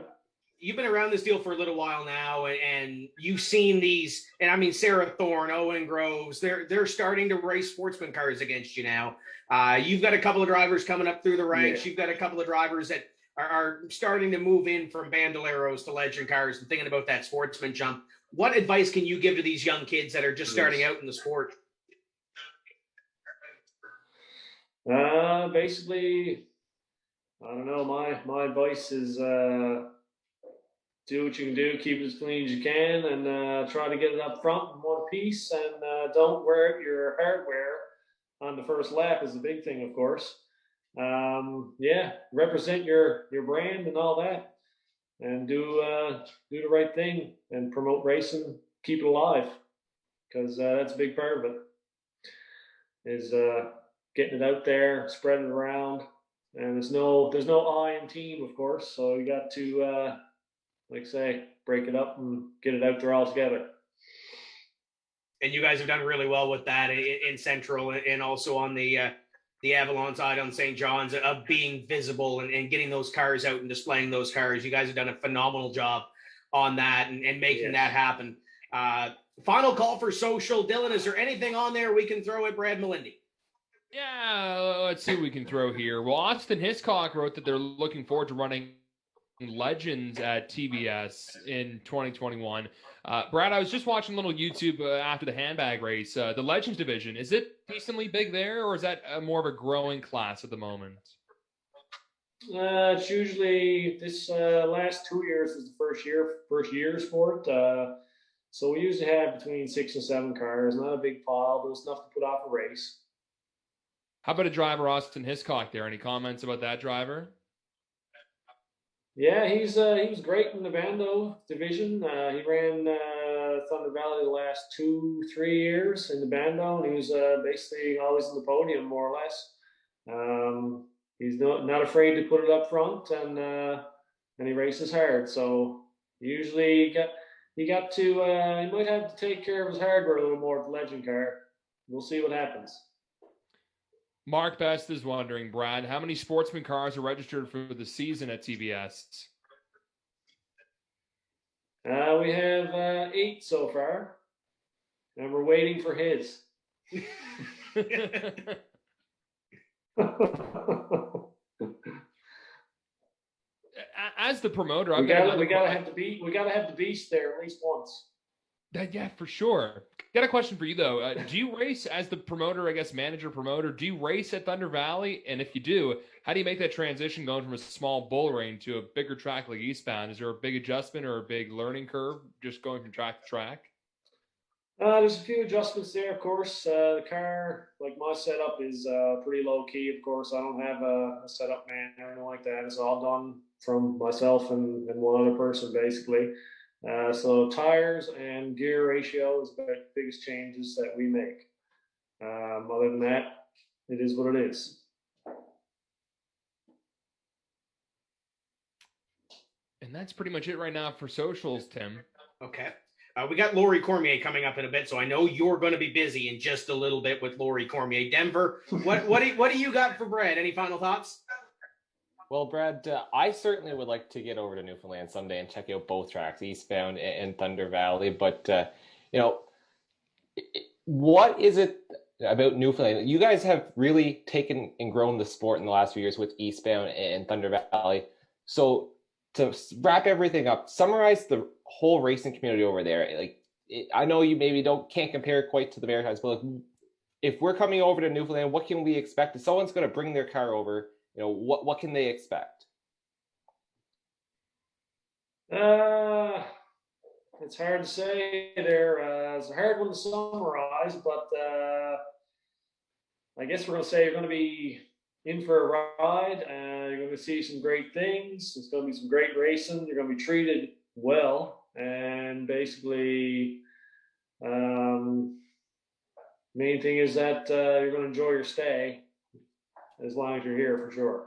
You've been around this deal for a little while now, and you've seen these. And I mean, Sarah Thorne, Owen Groves, they're starting to race sportsman cars against you now. You've got a couple of drivers coming up through the ranks. Yeah. You've got a couple of drivers that are starting to move in from Bandoleros to Legend cars and thinking about that sportsman jump. What advice can you give to these young kids that are just starting out in the sport? Basically, I don't know. My advice is do what you can do, keep it as clean as you can, and try to get it up front in one piece, and don't wear your hardware on the first lap is the big thing, of course. Represent your brand and all that, and do the right thing and promote racing, keep it alive, because that's a big part of it. Is getting it out there, spreading it around, and there's no I in team, of course. So you got to, like I say, break it up and get it out there all together. and you guys have done really well with that in Central and also on the Avalon side on St. John's of being visible and getting those cars out and displaying those cars. You guys have done a phenomenal job on that and making that happen. Final call for social. Dylan, is there anything on there we can throw at Brad Melendy? Yeah, let's see what we can throw here. Well, Austin Hiscock wrote that they're looking forward to running Legends at TBS in 2021. Brad, I was just watching a little YouTube after the handbag race. The Legends division, is it decently big there, or is that more of a growing class at the moment? It's usually this last 2 years is the first years for it. So we usually have between 6 and 7 cars. Not a big pile, but it's enough to put off a race. How about a driver, Austin Hiscock there? Any comments about that driver? Yeah, he was great in the Bando division. He ran Thunder Valley the last 2-3 years in the Bando, and he was basically always in the podium, more or less. He's not afraid to put it up front, and he races hard. So usually he might have to take care of his hardware a little more at the Legend car. We'll see what happens. Mark Best is wondering, Brad, how many sportsman cars are registered for the season at TBS? We have 8 so far, and we're waiting for his. As the promoter, we gotta have the beast there at least once. Yeah, for sure. Got a question for you though. Do you race as the promoter? I guess manager promoter. Do you race at Thunder Valley? And if you do, how do you make that transition going from a small bull ring to a bigger track like Eastbound? Is there a big adjustment or a big learning curve just going from track to track? There's a few adjustments there, of course. The car, like my setup, is pretty low key. Of course, I don't have a setup man or anything like that. It's all done from myself and one other person, basically. So tires and gear ratio is the biggest changes that we make. Other than that, it is what it is. And that's pretty much it right now for socials, Tim. Okay. We got Laurie Cormier coming up in a bit, so I know you're going to be busy in just a little bit with Laurie Cormier. Denver, what do you got for Brad? Any final thoughts? Well, Brad, I certainly would like to get over to Newfoundland someday and check out both tracks, Eastbound and Thunder Valley. But, what is it about Newfoundland? You guys have really taken and grown the sport in the last few years with Eastbound and Thunder Valley. So to wrap everything up, summarize the whole racing community over there. I know you maybe can't compare it quite to the Maritimes, but if we're coming over to Newfoundland, what can we expect? If someone's going to bring their car over, what can they expect? It's hard to say. It's a hard one to summarize, but I guess we're going to say you're going to be in for a ride. You're going to see some great things. It's going to be some great racing. You're going to be treated well, and basically, main thing is that you're going to enjoy your stay as long as you're here, for sure.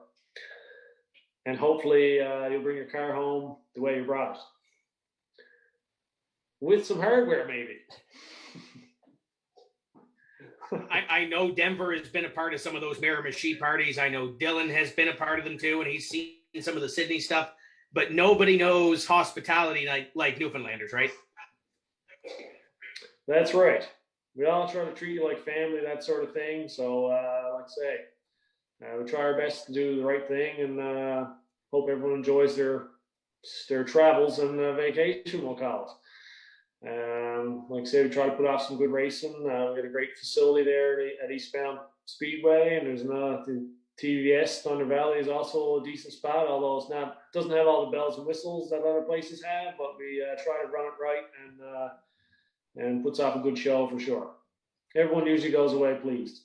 And hopefully you'll bring your car home the way you brought it. With some hardware, maybe. I know Denver has been a part of some of those Miramichi parties. I know Dylan has been a part of them too, and he's seen some of the Sydney stuff. But nobody knows hospitality like Newfoundlanders, right? That's right. We all try to treat you like family, that sort of thing. So, like I say, we try our best to do the right thing, and hope everyone enjoys their travels and vacation, we'll call it. Like I say, we try to put off some good racing. We got a great facility there at Eastbound Speedway, and there's the TVS Thunder Valley is also a decent spot, although doesn't have all the bells and whistles that other places have. But we try to run it right and puts off a good show for sure. Everyone usually goes away pleased.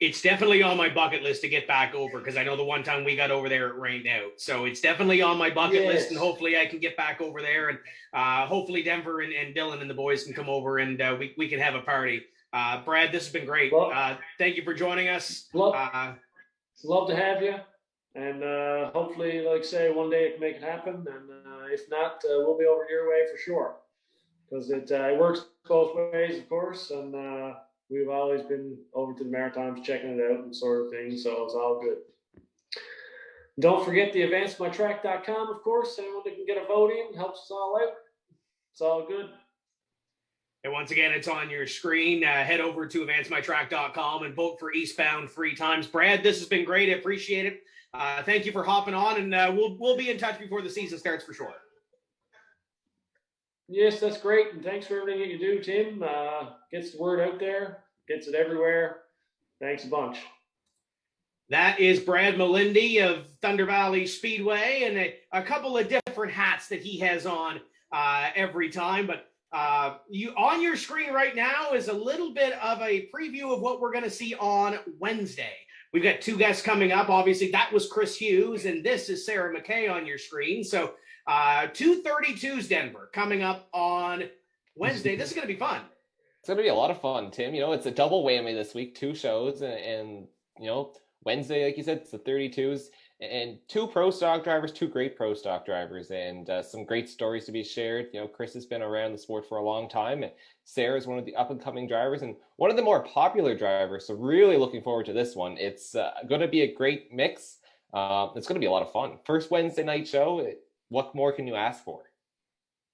It's definitely on my bucket list to get back over, because I know the one time we got over there, it rained out. So it's definitely on my bucket list, and hopefully I can get back over there. And hopefully Denver and Dylan and the boys can come over, and we can have a party. Brad, this has been great. Thank you for joining us. Love to have you. And hopefully, like I say, one day it can make it happen. And if not, we'll be over your way for sure. because it works both ways, of course. And we've always been over to the Maritimes checking it out and sort of thing. So it's all good. Don't forget the advancemytrack.com, of course. Anyone that can get a vote in helps us all out. It's all good. And once again, it's on your screen. Head over to advancemytrack.com and vote for Eastbound 3 times. Brad, this has been great. I appreciate it. Thank you for hopping on, and we'll be in touch before the season starts for sure. Yes, that's great. And thanks for everything that you do, Tim. Gets the word out there, gets it everywhere. Thanks a bunch. That is Brad Melendy of Thunder Valley Speedway, and a couple of different hats that he has on every time. But you on your screen right now is a little bit of a preview of what we're going to see on Wednesday. We've got 2 guests coming up. Obviously, that was Chris Hughes, and this is Sarah McKay on your screen. So 232's Denver coming up on Wednesday. This is going to be fun. It's going to be a lot of fun, Tim. It's a double whammy this week, 2 shows, and Wednesday, like you said, it's the 32s, and 2 pro stock drivers, 2 great pro stock drivers, and some great stories to be shared. Chris has been around the sport for a long time, and Sarah is one of the up-and-coming drivers and one of the more popular drivers, so really looking forward to this one. It's going to be a great mix. It's going to be a lot of fun. First Wednesday night show, what more can you ask for?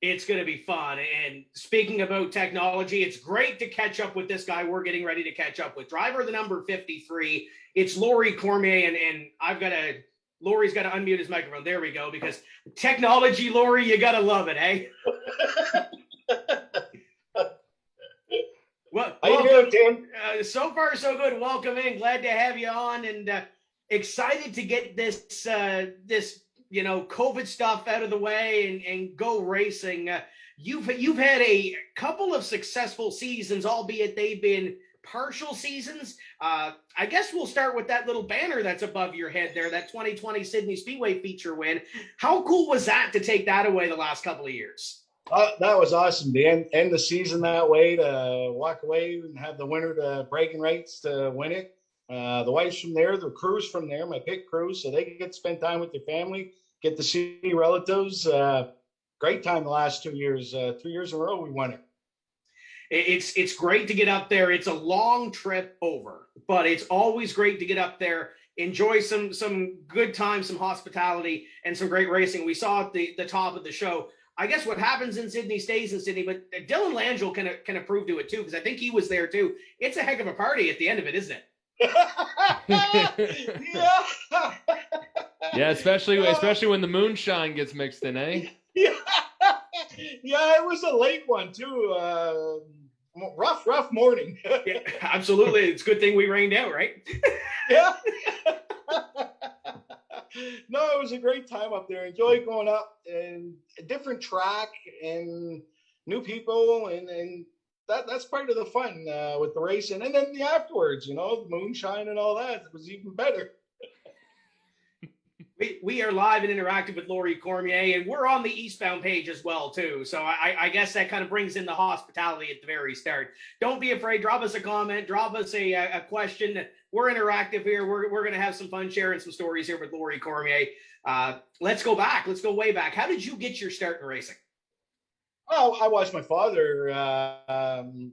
It's going to be fun. And speaking about technology, it's great to catch up with this guy we're getting ready to catch up with. Driver the number 53. It's Laurie Cormier, and Laurie's got to unmute his microphone. There we go, because technology, Laurie, you got to love it, eh? Well, how you doing, Tim? So far, so good. Welcome in. Glad to have you on, and excited to get this COVID stuff out of the way and go racing. You've had a couple of successful seasons, albeit they've been partial seasons. I guess we'll start with that little banner that's above your head there, that 2020 Sydney Speedway feature win. How cool was that to take that away the last couple of years? That was awesome to end the season that way, to walk away and have the winner to bragging rights to win it. The wife's from there, the crew's from there, my pit crew, so they get to spend time with their family, get to see relatives. Great time the last 2 years. 3 years in a row we won it. It's great to get up there. It's a long trip over, but it's always great to get up there, enjoy some good time, some hospitality, and some great racing. We saw at the top of the show. I guess what happens in Sydney stays in Sydney, but Dylan Langell can approve to it too, because I think he was there too. It's a heck of a party at the end of it, isn't it? Yeah. Yeah, especially when the moonshine gets mixed in, eh? Yeah, it was a late one too. Rough morning. Yeah, absolutely. It's a good thing we rained out, right? Yeah. No, it was a great time up there. Enjoyed going up and a different track and new people, and that's part of the fun with the racing. And then the afterwards, the moonshine and all that, it was even better. We are live and interactive with Laurie Cormier, and we're on the Eastbound page as well, too. So I guess that kind of brings in the hospitality at the very start. Don't be afraid. Drop us a comment. Drop us a question. We're interactive here. We're going to have some fun sharing some stories here with Laurie Cormier. Let's go back. Let's go way back. How did you get your start in racing? Oh, I watched my father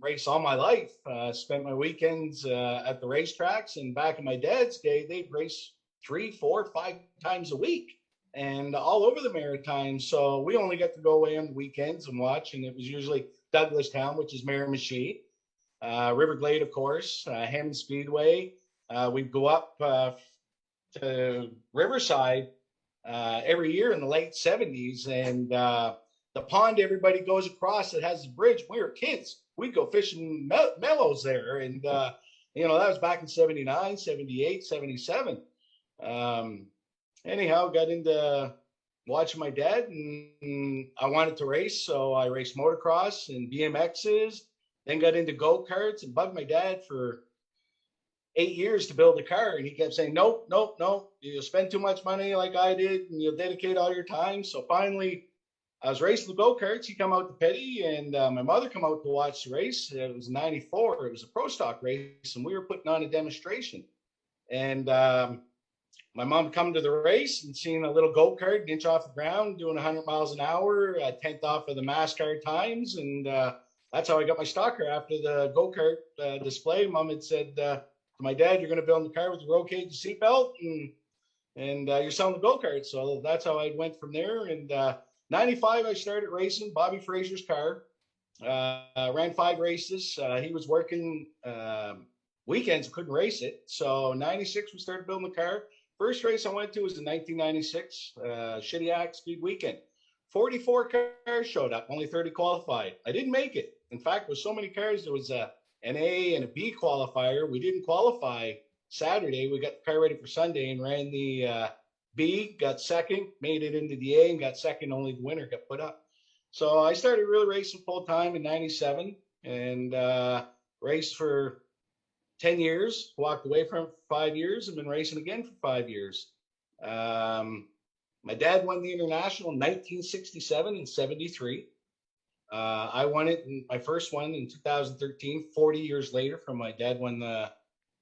race all my life. Spent my weekends at the racetracks, and back in my dad's day, they'd race 3, 4, 5 times a week and all over the Maritimes. So we only got to go away on the weekends and watch, and it was usually Douglastown, which is Miramichi, Riverglade, of course, Hammond Speedway. We'd go up to Riverside every year in the late 70s, and the pond everybody goes across that has the bridge. We were kids. We'd go fishing mellows there, and that was back in 79, 78, 77. Anyhow, got into watching my dad, and I wanted to race, so I raced motocross and BMXs, then got into go-karts and bugged my dad for 8 years to build a car, and he kept saying, nope, you'll spend too much money like I did, and you'll dedicate all your time. So finally, I was racing the go-karts. He come out to Petty, and my mother come out to watch the race. It was 94. It was a pro stock race, and we were putting on a demonstration. And my mom come to the race and seen a little go-kart an inch off the ground doing 100 miles an hour, 10th off of the NASCAR times. And that's how I got my stock car. After the go-kart display, Mom had said to my dad, "You're going to build the car with the roll cage seatbelt, and you're selling the go-kart." So that's how I went from there. And 95, I started racing Bobby Fraser's car. Ran 5 races. He was working weekends, couldn't race it. So 96, we started building the car. First race I went to was in 1996, Shediac Speed Weekend. 44 cars showed up, only 30 qualified. I didn't make it. In fact, with so many cars, there was an A and a B qualifier. We didn't qualify Saturday. We got the car ready for Sunday and ran the B, got second, made it into the A and got second. Only the winner got put up. So I started really racing full time in 97 and raced for 10 years, walked away from it for 5 years, and been racing again for 5 years. My dad won the International in 1967 and 73. I won it in my first one in 2013, 40 years later from my dad won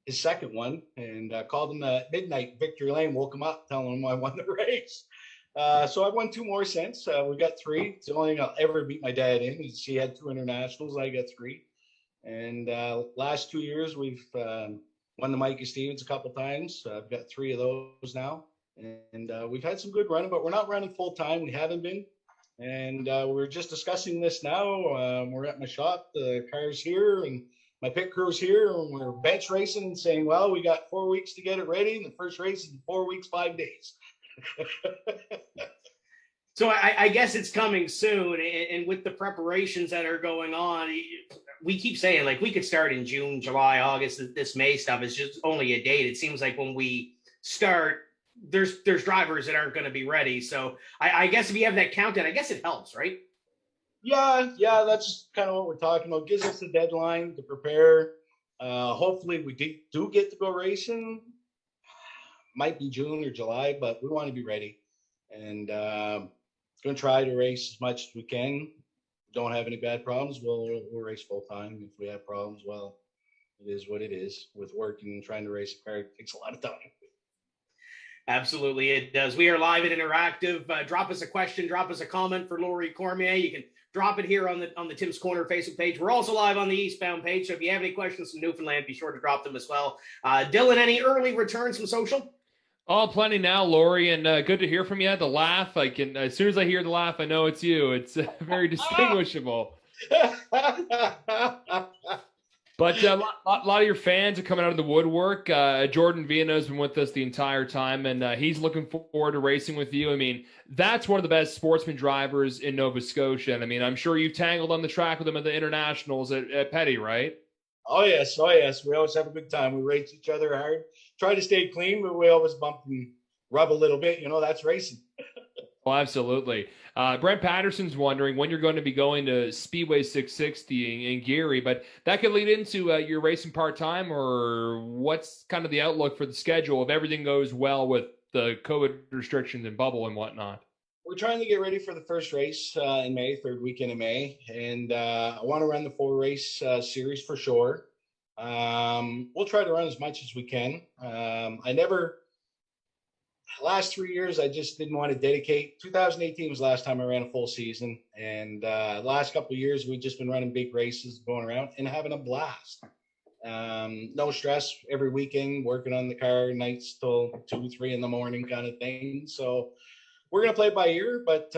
his second one, and called him at midnight, Victory Lane, woke him up, telling him I won the race. So I've won 2 more since. We got 3. It's the only thing I'll ever beat my dad in. He had 2 internationals. I got 3. And last 2 years, we've won the Mikey Stevens a couple times. I've got 3 of those now. And we've had some good running, but we're not running full time. We haven't been. And we're just discussing this now. We're at my shop. The car's here and my pit crew's here. And we're bench racing and saying, well, we got 4 weeks to get it ready. And the first race is in 4 weeks, 5 days. So I guess it's coming soon, and with the preparations that are going on, we keep saying like we could start in June, July, August. This May stuff is just only a date. It seems like when we start, there's drivers that aren't going to be ready. So I guess if you have that countdown, I guess it helps, right? Yeah, that's kind of what we're talking about. Gives us a deadline to prepare. Hopefully we do get to go racing. Might be June or July, but we want to be ready. And going to try to race as much as we can. Don't have any bad problems, we'll race full time. If we have problems, well, it is what it is. With working and trying to race a car, it takes a lot of time. Absolutely, it does. We are live and interactive. Drop us a question, drop us a comment for Laurie Cormier. You can drop it here on the Tim's Corner Facebook page. We're also live on the Eastbound page, so if you have any questions from Newfoundland, be sure to drop them as well. Dylan, any early returns from social? Oh, plenty now, Laurie, and good to hear from you. The laugh, I can, as soon as I hear the laugh, I know it's you. It's very distinguishable. But a lot of your fans are coming out of the woodwork. Jordan Viano's been with us the entire time, and he's looking forward to racing with you. I mean, that's one of the best sportsman drivers in Nova Scotia. And I mean, I'm sure you've tangled on the track with him at the internationals at Petty, right? Oh yes. We always have a good time. We race each other hard. Try to stay clean, but we always bump and rub a little bit. You know, that's racing. Oh, absolutely. Brent Patterson's wondering when you're going to be going to Speedway 660 in Geary, but that could lead into your racing part-time, or what's kind of the outlook for the schedule if everything goes well with the COVID restrictions and bubble and whatnot? We're trying to get ready for the first race in May, 3rd weekend in May, and I want to run the 4-race series for sure. We'll try to run as much as we can. Last 3 years, I just didn't want to dedicate. 2018 was the last time I ran a full season, and the last couple of years, we've just been running big races, going around and having a blast. No stress every weekend, working on the car nights till 2, 3 in the morning kind of thing. So we're going to play it by ear, but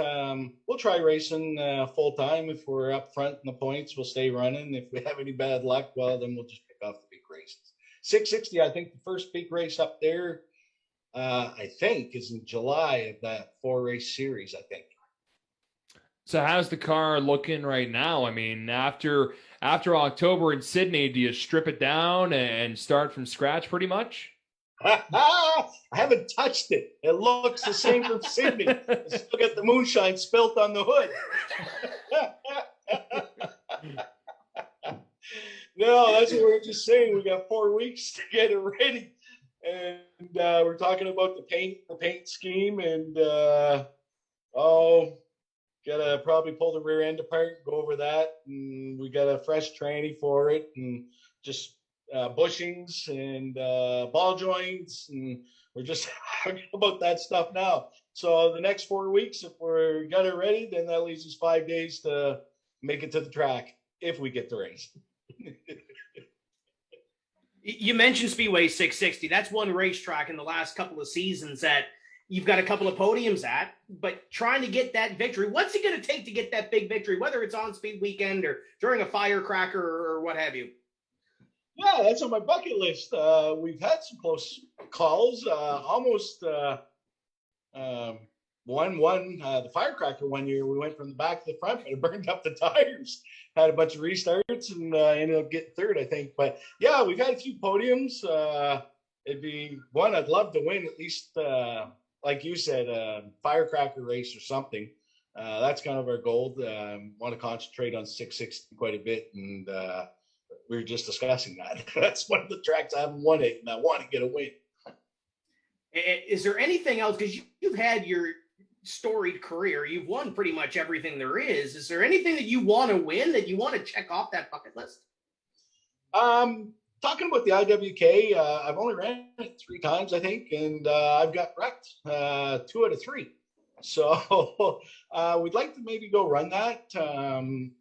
we'll try racing full time. If we're up front in the points, we'll stay running. If we have any bad luck, well, then we'll just pick off the big races. 660, I think the first big race up there, I think, is in July of that 4-race series, I think. So how's the car looking right now? I mean, after October in Sydney, do you strip it down and start from scratch pretty much? I haven't touched it. It looks the same from Sydney. I still got the moonshine spilt on the hood. No, that's what we're just saying. We got 4 weeks to get it ready. And we're talking about the paint scheme, and gotta probably pull the rear end apart, go over that, and we got a fresh tranny for it, and just bushings and ball joints, and we're just talking about that stuff now. So the next 4 weeks, if we're got it ready, then that leaves us 5 days to make it to the track if we get the race. You mentioned Speedway 660. That's one racetrack in the last couple of seasons that you've got a couple of podiums at, but trying to get that victory, what's it going to take to get that big victory, whether it's on speed weekend or during a firecracker or what have you? Yeah, that's on my bucket list. We've had some close calls, almost won the firecracker one year. We went from the back to the front, but it burned up the tires. Had a bunch of restarts and ended up getting third, I think. But yeah, we've had a few podiums. It'd be one I'd love to win, at least, like you said, a firecracker race or something. That's kind of our goal. Want to concentrate on 660 quite a bit, and we were just discussing that. That's one of the tracks I haven't won it, and I want to get a win. Is there anything else? Because you've had your storied career, you've won pretty much everything there is. Is there anything that you want to win, that you want to check off that bucket list? Talking about the IWK, I've only ran it 3 times, I think, and I've got wrecked 2 out of 3. So we'd like to maybe go run that.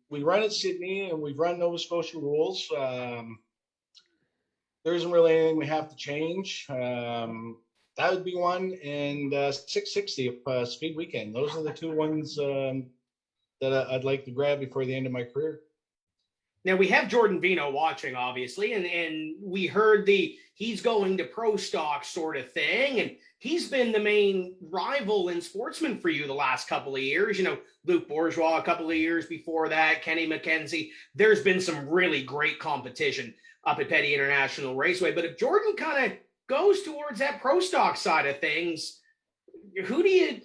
We run at Sydney and we've run Nova Scotia rules. There isn't really anything we have to change. That would be one, and 660 Speed Weekend. Those are the 2 ones that I'd like to grab before the end of my career. Now, we have Jordan Vino watching, obviously, and we heard he's going to pro stock sort of thing, and he's been the main rival in sportsman for you the last couple of years. You know, Luke Bourgeois a couple of years before that, Kenny McKenzie. There's been some really great competition up at Petty International Raceway. But if Jordan kind of goes towards that pro stock side of things, who do you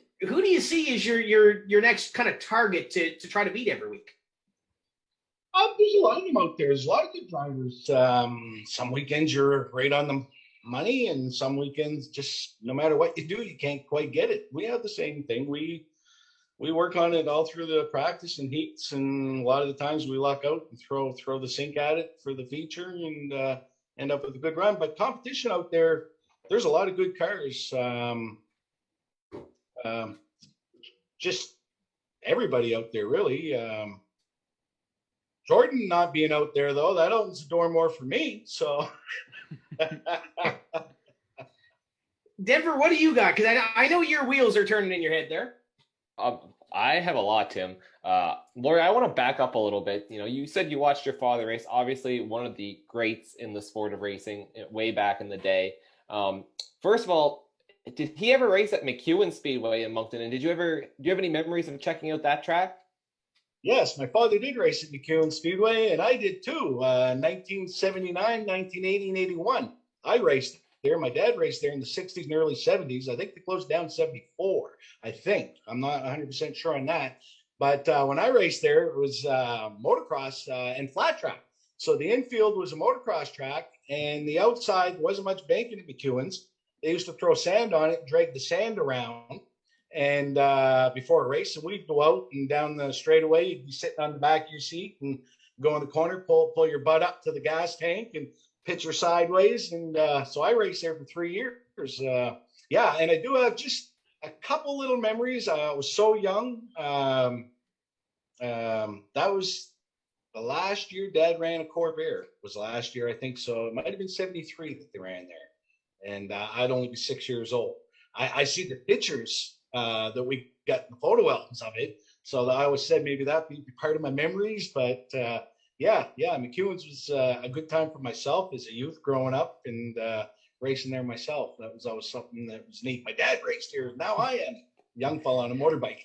see as your next kind of target to try to beat every week? There's a lot of them out there. There's a lot of good drivers. Some weekends you're right on the money, and some weekends just no matter what you do, you can't quite get it. We have the same thing. We work on it all through the practice and heats, and a lot of the times we luck out and throw the sink at it for the feature and end up with a good run. But competition out there, there's a lot of good cars. Just everybody out there, really. Jordan not being out there, though, that opens the door more for me. So, Denver, what do you got? Because I know your wheels are turning in your head there. I have a lot, Tim. Laurie, I want to back up a little bit. You know, you said you watched your father race. Obviously, one of the greats in the sport of racing way back in the day. First of all, did he ever race at McEwen Speedway in Moncton? And do you have any memories of checking out that track? Yes, my father did race at McEwen Speedway, and I did too. 1979, 1980, and 81. I raced there. My dad raced there in the 60s and early 70s. I think they closed down in 74, I think. I'm not 100% sure on that. But when I raced there, it was motocross and flat track. So the infield was a motocross track, and the outside wasn't much banking at McEwen's. They used to throw sand on it, drag the sand around. And before a race, and we'd go out and down the straightaway, you'd be sitting on the back of your seat and go in the corner, pull your butt up to the gas tank and pitch her sideways. And so I raced there for 3 years. Yeah, and I do have just a couple little memories. I was so young. That was the last year Dad ran a Corvair. Was last year, I think. So it might have been 73 that they ran there. And I'd only be 6 years old. I see the pictures that we got the photo albums of it. So I always said maybe that'd be part of my memories. But yeah, McEwen's was a good time for myself as a youth growing up and racing there myself. That was always something that was neat. My dad raced here. Now I am a young fella on a motorbike.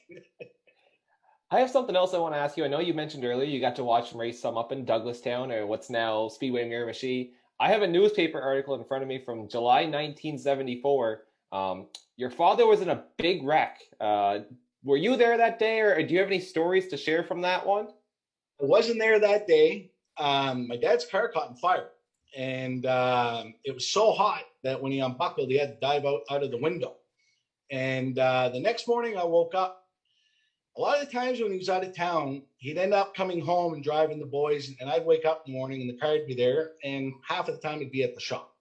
I have something else I want to ask you. I know you mentioned earlier you got to watch him race some up in Douglastown, or what's now Speedway Miramichi. I have a newspaper article in front of me from July 1974. Your father was in a big wreck. Were you there that day, or do you have any stories to share from that one? I wasn't there that day. My dad's car caught on fire, and it was so hot that when he unbuckled, he had to dive out of the window. And the next morning I woke up a lot of the times when he was out of town, he'd end up coming home and driving the boys, and I'd wake up in the morning and the car would be there, and half of the time it'd be at the shop.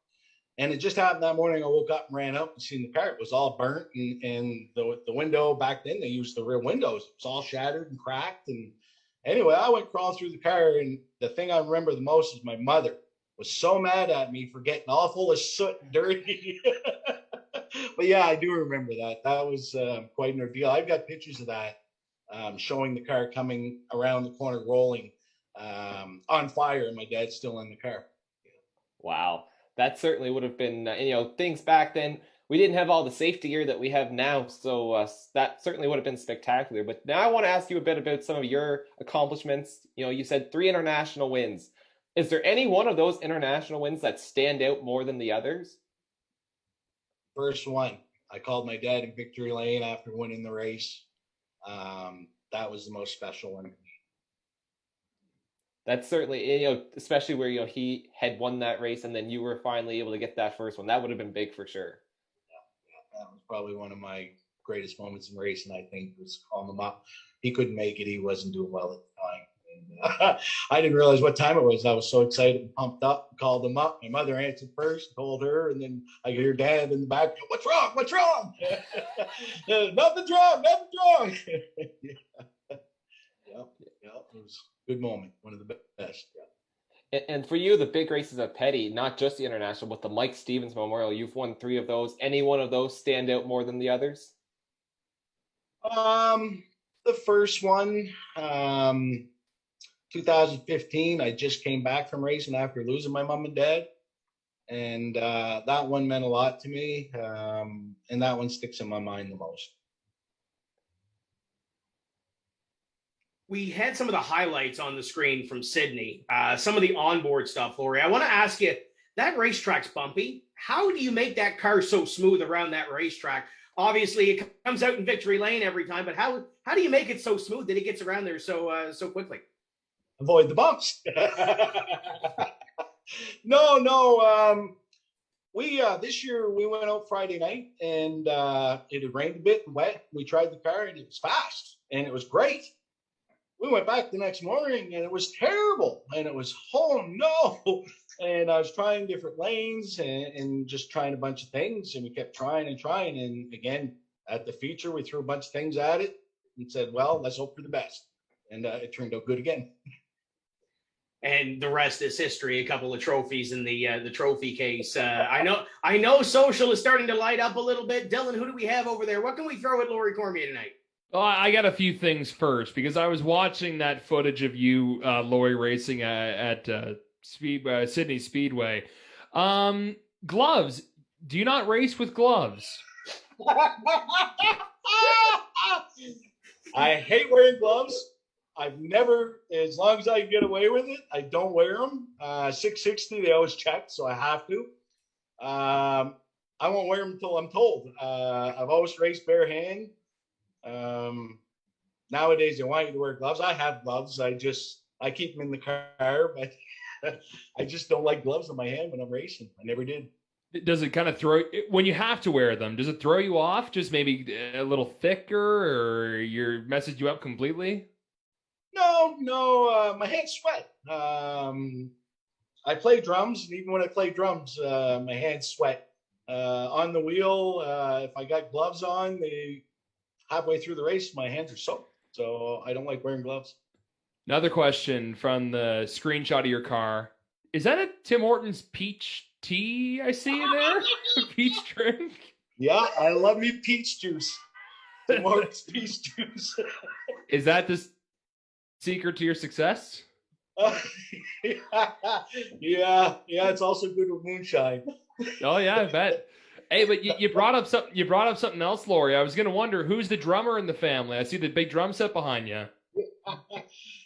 And it just happened that morning. I woke up and ran out and seen the car. It was all burnt, and the window back then, they used the rear windows. It was all shattered and cracked. And anyway, I went crawling through the car, and the thing I remember the most is my mother was so mad at me for getting all full of soot and dirty. But yeah, I do remember that. That was quite an ordeal. I've got pictures of that showing the car coming around the corner, rolling on fire, and my dad's still in the car. Wow. That certainly would have been, things back then. We didn't have all the safety gear that we have now, so that certainly would have been spectacular. But now I want to ask you a bit about some of your accomplishments. You said 3 international wins. Is there any one of those international wins that stand out more than the others? First one, I called my dad in Victory Lane after winning the race. That was the most special one. That's certainly, especially where, he had won that race and then you were finally able to get that first one. That would have been big for sure. Yeah, that was probably one of my greatest moments in racing, I think, was calling him up. He couldn't make it. He wasn't doing well at the time. And, I didn't realize what time it was. I was so excited and pumped up, called him up. My mother answered first, told her, and then I could hear Dad in the back, "What's wrong? What's wrong?" Nothing's wrong. Nothing's wrong. Yeah, it was a good moment. One of the best. Yeah. And for you, the big races at Petty, not just the international, but the Mike Stevens Memorial, you've won 3 of those. Any one of those stand out more than the others? The first one, 2015, I just came back from racing after losing my mom and dad. And that one meant a lot to me. And that one sticks in my mind the most. We had some of the highlights on the screen from Sydney, some of the onboard stuff, Laurie. I want to ask you, that racetrack's bumpy. How do you make that car so smooth around that racetrack? Obviously, it comes out in Victory Lane every time, but how do you make it so smooth that it gets around there so quickly? Avoid the bumps. No. We this year we went out Friday night and it had rained a bit and wet. We tried the car and it was fast and it was great. We went back the next morning and it was terrible. And it was, oh no. And I was trying different lanes and just trying a bunch of things. And we kept trying. And again, at the feature, we threw a bunch of things at it and said, well, let's hope for the best. And it turned out good again. And the rest is history. A couple of trophies in the trophy case. I know social is starting to light up a little bit. Dylan, who do we have over there? What can we throw at Laurie Cormier tonight? Well, I got a few things first because I was watching that footage of you, Laurie, racing at Sydney Speedway. Gloves. Do you not race with gloves? I hate wearing gloves. I've never, as long as I can get away with it, I don't wear them. 660, they always check, so I have to. I won't wear them until I'm told. I've always raced bare hand. Nowadays, they want you to wear gloves. I have gloves. I keep them in the car, but I just don't like gloves on my hand when I'm racing. I never did. Does it kind of when you have to wear them, does it throw you off? Just maybe a little thicker or messes you up completely? No, my hands sweat. I play drums, and even when I play drums, my hands sweat. On the wheel, if I got gloves on, halfway through the race, my hands are soaked. So I don't like wearing gloves. Another question from the screenshot of your car. Is that a Tim Hortons peach tea I see in there? Peach drink? Yeah, I love me peach juice. Tim Hortons peach juice. Is that the secret to your success? Yeah, it's also good with moonshine. Oh yeah, I bet. Hey, but you brought up something else, Laurie. I was gonna wonder who's the drummer in the family. I see the big drum set behind you.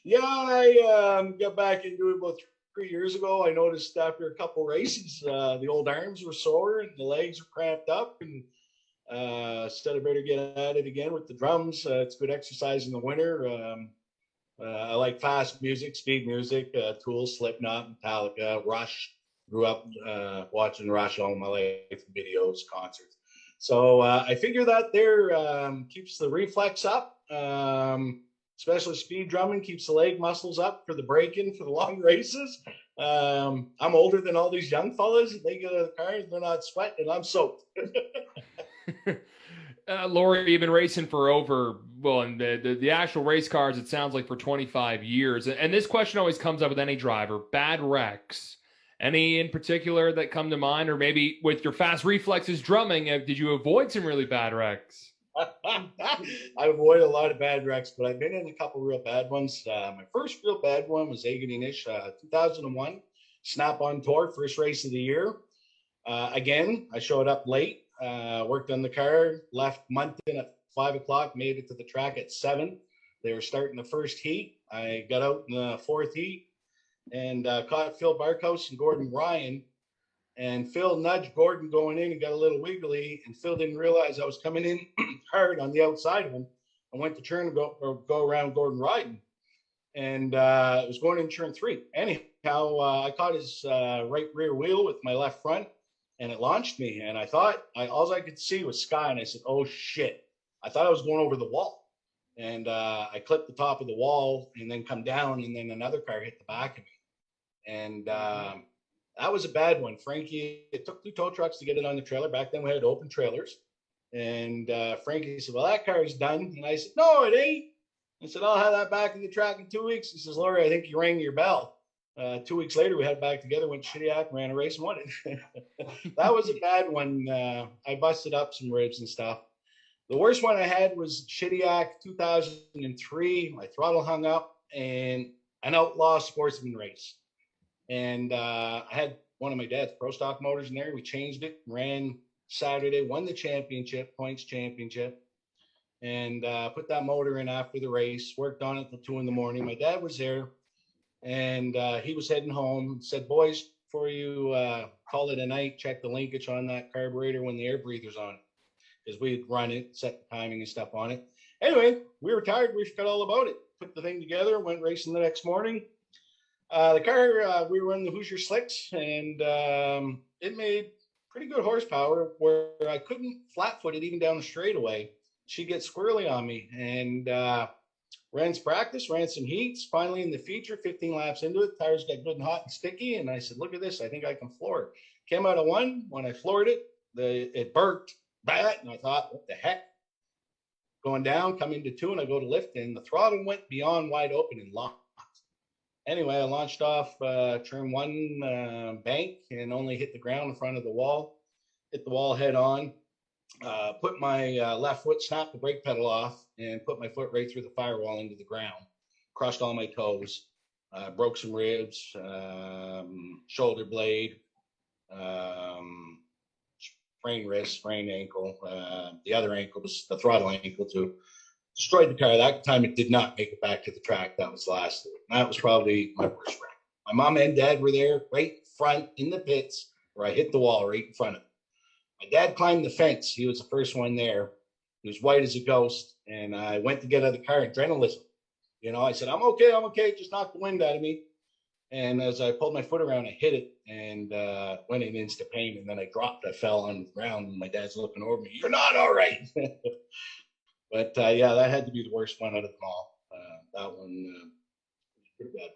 Yeah, I got back into it about 3 years ago. I noticed after a couple races, the old arms were sore and the legs were cramped up, and said I better get at it again with the drums. It's good exercise in the winter. I like fast music, speed music, Tool, Slipknot, Metallica, Rush. Grew up watching Rush all my life, videos, concerts. So I figure that there keeps the reflex up, Especially speed drumming keeps the leg muscles up for the break-in for the long races. I'm older than all these young fellas. They get out of the car, they're not sweating, and I'm soaked. Laurie, you've been racing for and the actual race cars, it sounds like for 25 years. And this question always comes up with any driver, bad wrecks. Any in particular that come to mind, or maybe with your fast reflexes drumming, did you avoid some really bad wrecks? I avoid a lot of bad wrecks, but I've been in a couple real bad ones. My first real bad one was Agony-ish, 2001, Snap-on Tour, first race of the year. Again, I showed up late, worked on the car, left Moncton at 5 o'clock, made it to the track at 7. They were starting the first heat. I got out in the fourth heat and caught Phil Barkhouse and Gordon Ryan. And Phil nudged Gordon going in and got a little wiggly, and Phil didn't realize I was coming in hard on the outside of him. I went to turn and go around Gordon Ryan, and it was going in turn 3. Anyhow, I caught his right rear wheel with my left front, and it launched me. And I thought all I could see was sky, and I said, "Oh shit!" I thought I was going over the wall, and I clipped the top of the wall and then come down, and then another car hit the back of me, and that was a bad one. Frankie, it took 2 tow trucks to get it on the trailer. Back then we had open trailers. And Frankie said, "Well, that car is done." And I said, "No, it ain't." I said, "I'll have that back in the track in 2 weeks." He says, "Laurie, I think you rang your bell." 2 weeks later, we had back together, went to Shediac, ran a race and won it. That was a bad one. I busted up some ribs and stuff. The worst one I had was Shediac 2003. My throttle hung up and an outlaw sportsman race. And I had one of my dad's Pro Stock motors in there. We changed it, ran Saturday, won the championship, points championship, and put that motor in after the race, worked on it till 2 a.m. My dad was there, and he was heading home, said, "Boys, before you call it a night, check the linkage on that carburetor when the air breather's on it," because we'd run it, set the timing and stuff on it. Anyway, we were tired. We forgot all about it. Put the thing together, went racing the next morning. The car, we were in the Hoosier Slicks, and it made pretty good horsepower where I couldn't flat-foot it even down the straightaway. She'd get squirrely on me, and ran some practice, ran some heats. Finally, in the feature, 15 laps into it, tires got good and hot and sticky, and I said, "Look at this, I think I can floor it." Came out of 1. When I floored it, it burnt that, and I thought, what the heck? Going down, come into 2, and I go to lift, and the throttle went beyond wide open and locked. Anyway, I launched off turn 1 bank and only hit the ground in front of the wall, hit the wall head on, put my left foot, snapped the brake pedal off, and put my foot right through the firewall into the ground, crushed all my toes, broke some ribs, shoulder blade, sprained wrist, sprained ankle. The other ankle was the throttle ankle too. Destroyed the car. That time it did not make it back to the track. That was the last. That was probably my worst wreck. My mom and dad were there right front in the pits where I hit the wall right in front of them. My dad climbed the fence. He was the first one there. He was white as a ghost. And I went to get out of the car, adrenalism. I said, I'm okay. Just knocked the wind out of me. And as I pulled my foot around, I hit it and went in instant pain. And then I dropped. I fell on the ground. And my dad's looking over me. "You're not all right." But yeah, that had to be the worst one out of them all. That one was pretty bad.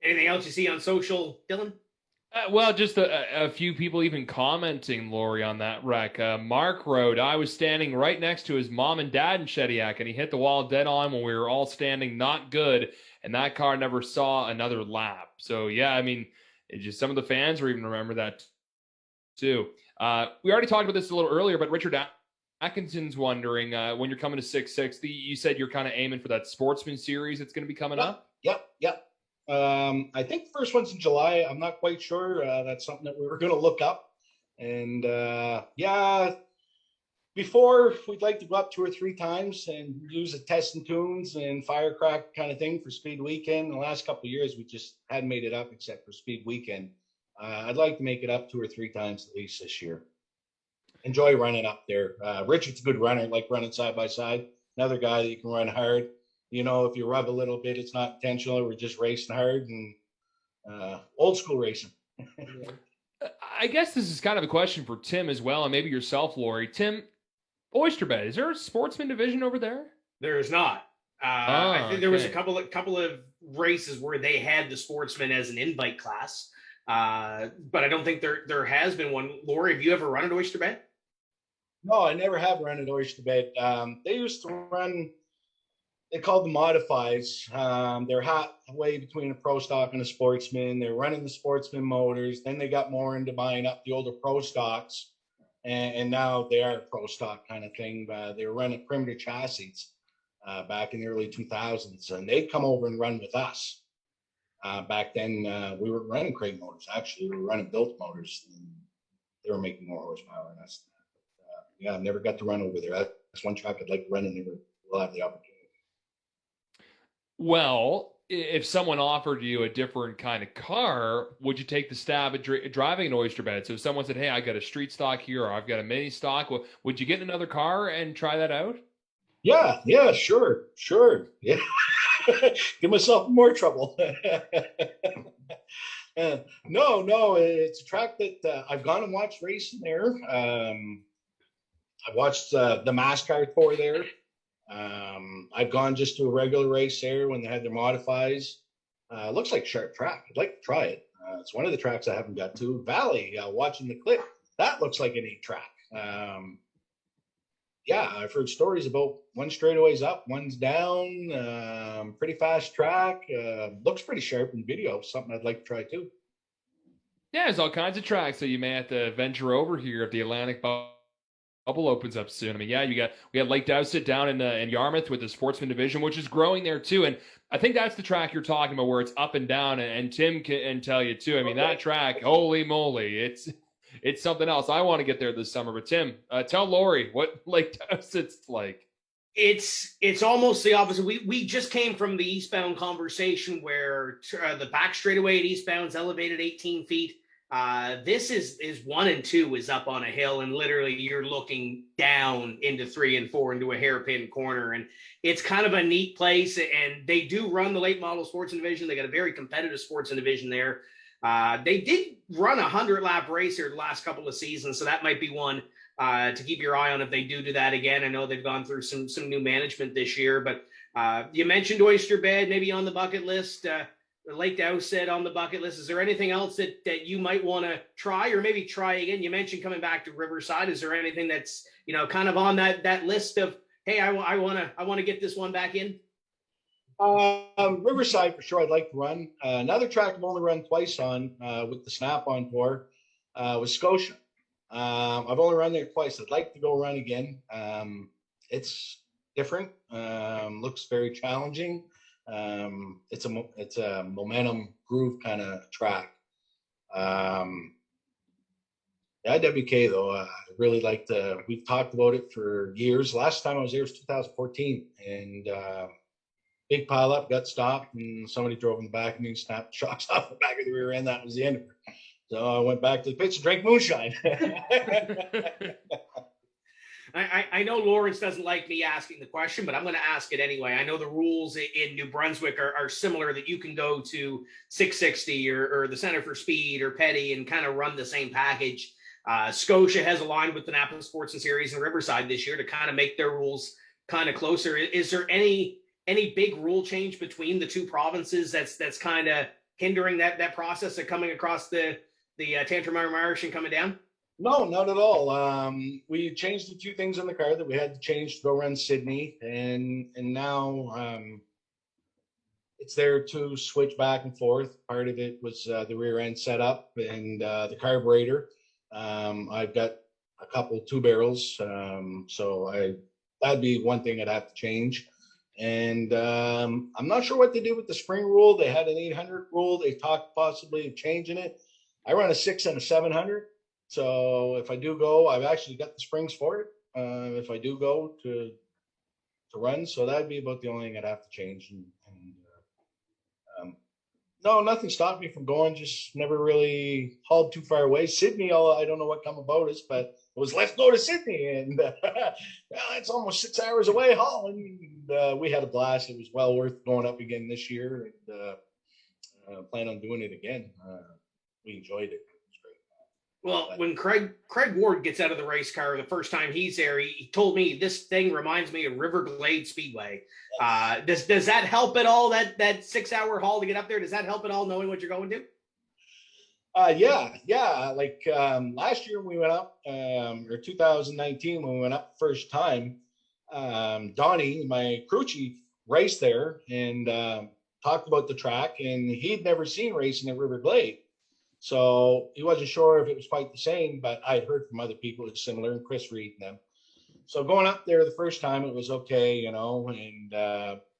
Anything else you see on social, Dylan? Well, just a few people even commenting, Laurie, on that wreck. Mark wrote, "I was standing right next to his mom and dad in Shediac, and he hit the wall dead on when we were all standing not good, and that car never saw another lap." So, yeah, I mean, it's just some of the fans will even remember that, too. We already talked about this a little earlier, but Richard Atkinson's wondering, when you're coming to 660, you said you're kind of aiming for that Sportsman Series that's going to be coming up? Yep. I think the first one's in July. I'm not quite sure. That's something that we were going to look up. And yeah, before we'd like to go up 2 or 3 times and use a test and tunes and firecrack kind of thing for Speed Weekend. The last couple of years, we just hadn't made it up except for Speed Weekend. I'd like to make it up 2 or 3 times at least this year. Enjoy running up there. Richard's a good runner, like running side by side. Another guy that you can run hard. If you rub a little bit, it's not intentional. We're just racing hard and old school racing. I guess this is kind of a question for Tim as well, and maybe yourself, Laurie. Tim, Oyster Bay. Is there a sportsman division over there? There is not. I think there was a Okay. couple of races where they had the sportsman as an invite class, but I don't think there has been one. Laurie, have you ever run at Oyster Bay? No, I never have run at Oyster Bay. They used to run. They called them modifies. They're halfway between a pro stock and a sportsman. They're running the sportsman motors. Then they got more into buying up the older pro stocks, and now they are a pro stock kind of thing. They were running perimeter chassis back in the early 2000s, and they'd come over and run with us. Back then, we were running crate motors. Actually, we were running built motors. And they were making more horsepower than us. Yeah, I've never got to run over there. That's one track I'd like to run, and never will have the opportunity. Well, if someone offered you a different kind of car, would you take the stab at driving an Oyster Bed? So if someone said, hey, I got a street stock here, or I've got a mini stock, would you get in another car and try that out? Yeah, sure. Yeah, give myself more trouble. No, it's a track that I've gone and watched racing there. I watched the NASCAR tour there. I've gone just to a regular race there when they had their modifies. Looks like a sharp track. I'd like to try it. It's one of the tracks I haven't got to. Valley, watching the clip, that looks like an 8 track. Yeah, I've heard stories about one straightaway's up, one's down. Pretty fast track. Looks pretty sharp in video. Something I'd like to try too. Yeah, there's all kinds of tracks that you may have to venture over here if the Atlantic Bubble opens up soon. I mean, yeah, we got Lake Dowsett down in Yarmouth with the Sportsman Division, which is growing there too. And I think that's the track you're talking about, where it's up and down. And Tim can tell you too. I mean, that track, holy moly, it's something else. I want to get there this summer. But Tim, tell Laurie what Lake Dowsett's like. It's almost the opposite. We just came from the eastbound conversation where the back straightaway at eastbound's elevated 18 feet. This is 1 and 2 is up on a hill, and literally you're looking down into 3 and 4 into a hairpin corner, and it's kind of a neat place. And they do run the late model sports division. They got a very competitive sports division there. They did run a 100-lap race here the last couple of seasons, so that might be one to keep your eye on if they do that again. I know they've gone through some new management this year, but you mentioned Oyster Bed, maybe on the bucket list. Lake Dowsett on the bucket list. Is there anything else that you might want to try, or maybe try again? You mentioned coming back to Riverside. Is there anything that's kind of on that list of, hey, I want to get this one back in? Riverside for sure. I'd like to run. Another track I've only run twice on with the Snap-on tour was Scotia. I've only run there twice. I'd like to go run again. It's different. Looks very challenging. It's a momentum groove kind of track. WK though, I really like we've talked about it for years. Last time I was there was 2014, and big pile up, got stopped, and somebody drove in the back of me and snapped the shocks off the back of the rear end. That was the end of it. So I went back to the pits and drank moonshine. I know Lawrence doesn't like me asking the question, but I'm going to ask it anyway. I know the rules in New Brunswick are similar, that you can go to 660 or the Center for Speed or Petty and kind of run the same package. Scotia has aligned with the Napa Sports and Series in Riverside this year to kind of make their rules kind of closer. Is there any big rule change between the two provinces that's kind of hindering that process of coming across the Tantrum Marsh and coming down? No, not at all. We changed a few things in the car that we had to change to go run Sydney, and now it's there to switch back and forth. Part of it was the rear end setup and the carburetor. I've got a couple 2 barrels, so that'd be one thing I'd have to change. And I'm not sure what they do with the spring rule. They had an 800 rule. They talked possibly of changing it. I run a 6 and a 700. So if I do go, I've actually got the springs for it. If I do go to run, so that'd be about the only thing I'd have to change. No, nothing stopped me from going. Just never really hauled too far away. Sydney, I don't know what come about us, but it was let's go to Sydney, and it's almost 6 hours away hauling. We had a blast. It was well worth going up again this year, and plan on doing it again. We enjoyed it. Well, when Craig Ward gets out of the race car the first time he's there, he told me this thing reminds me of River Glade Speedway. Does that help at all? That 6-hour haul to get up there, does that help at all knowing what you're going to? Yeah. Like last year when we went up, or 2019 when we went up first time, Donnie, my crew chief, raced there and talked about the track, and he'd never seen racing at River Glade. So he wasn't sure if it was quite the same, but I'd heard from other people it's similar, and Chris Reed and them. So going up there the first time, it was okay, and when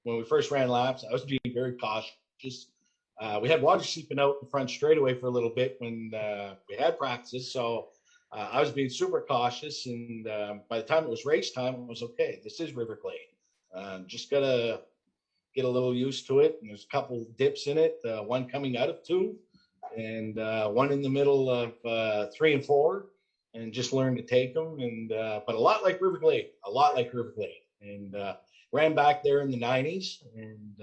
we first ran laps, I was being very cautious. We had water seeping out in front straightaway for a little bit when we had practices, so I was being super cautious, and by the time it was race time, it was okay. This is River Glade. Just got to get a little used to it, and there's a couple dips in it, one coming out of 2, and one in the middle of 3 and 4, and just learn to take them. And but a lot like River Glade, and ran back there in the 90s, and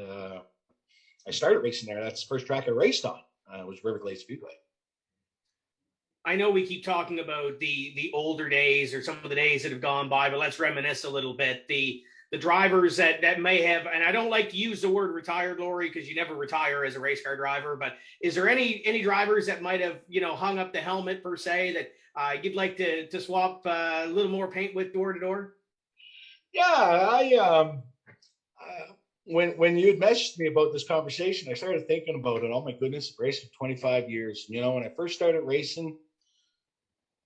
I started racing there. That's the first track I raced on. Was River Glade Speedway. I know we keep talking about the older days or some of the days that have gone by, but let's reminisce a little bit. The drivers that may have, and I don't like to use the word retired, Laurie, because you never retire as a race car driver, but is there any drivers that might have, hung up the helmet per se that you'd like to swap a little more paint with door to door? Yeah, when you had messaged me about this conversation, I started thinking about it. Oh my goodness, I've raced for 25 years. When I first started racing,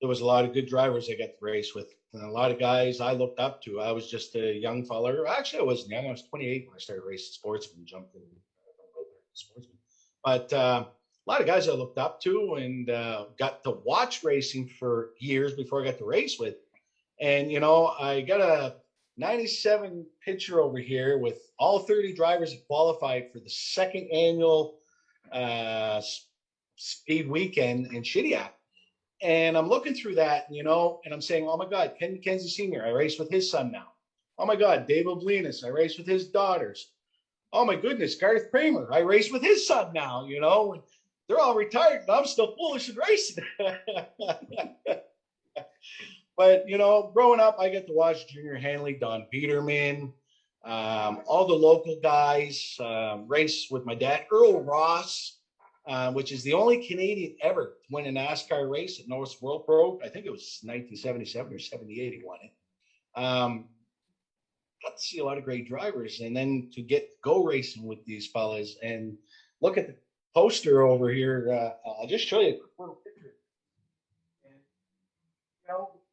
there was a lot of good drivers I got to race with, and a lot of guys I looked up to. I was just a young fella. Actually, I wasn't young. I was 28 when I started racing sportsman, jumped in sportsman. But a lot of guys I looked up to and got to watch racing for years before I got to race with. And, I got a 97 picture over here with all 30 drivers that qualified for the second annual speed weekend in Shediac. And I'm looking through that, and I'm saying, oh my God, Ken McKenzie Sr., I race with his son now. Oh my God, Dave Oblinus, I race with his daughters. Oh my goodness, Garth Kramer, I race with his son now, and they're all retired, and I'm still foolish and racing. But, growing up, I get to watch Junior Hanley, Don Peterman, all the local guys, race with my dad, Earl Ross, which is the only Canadian ever to win a NASCAR race at North World Pro. I think it was 1977 or 78 he won it. Got to see a lot of great drivers, and then to get go racing with these fellas and look at the poster over here. I'll just show you a quick little picture. And,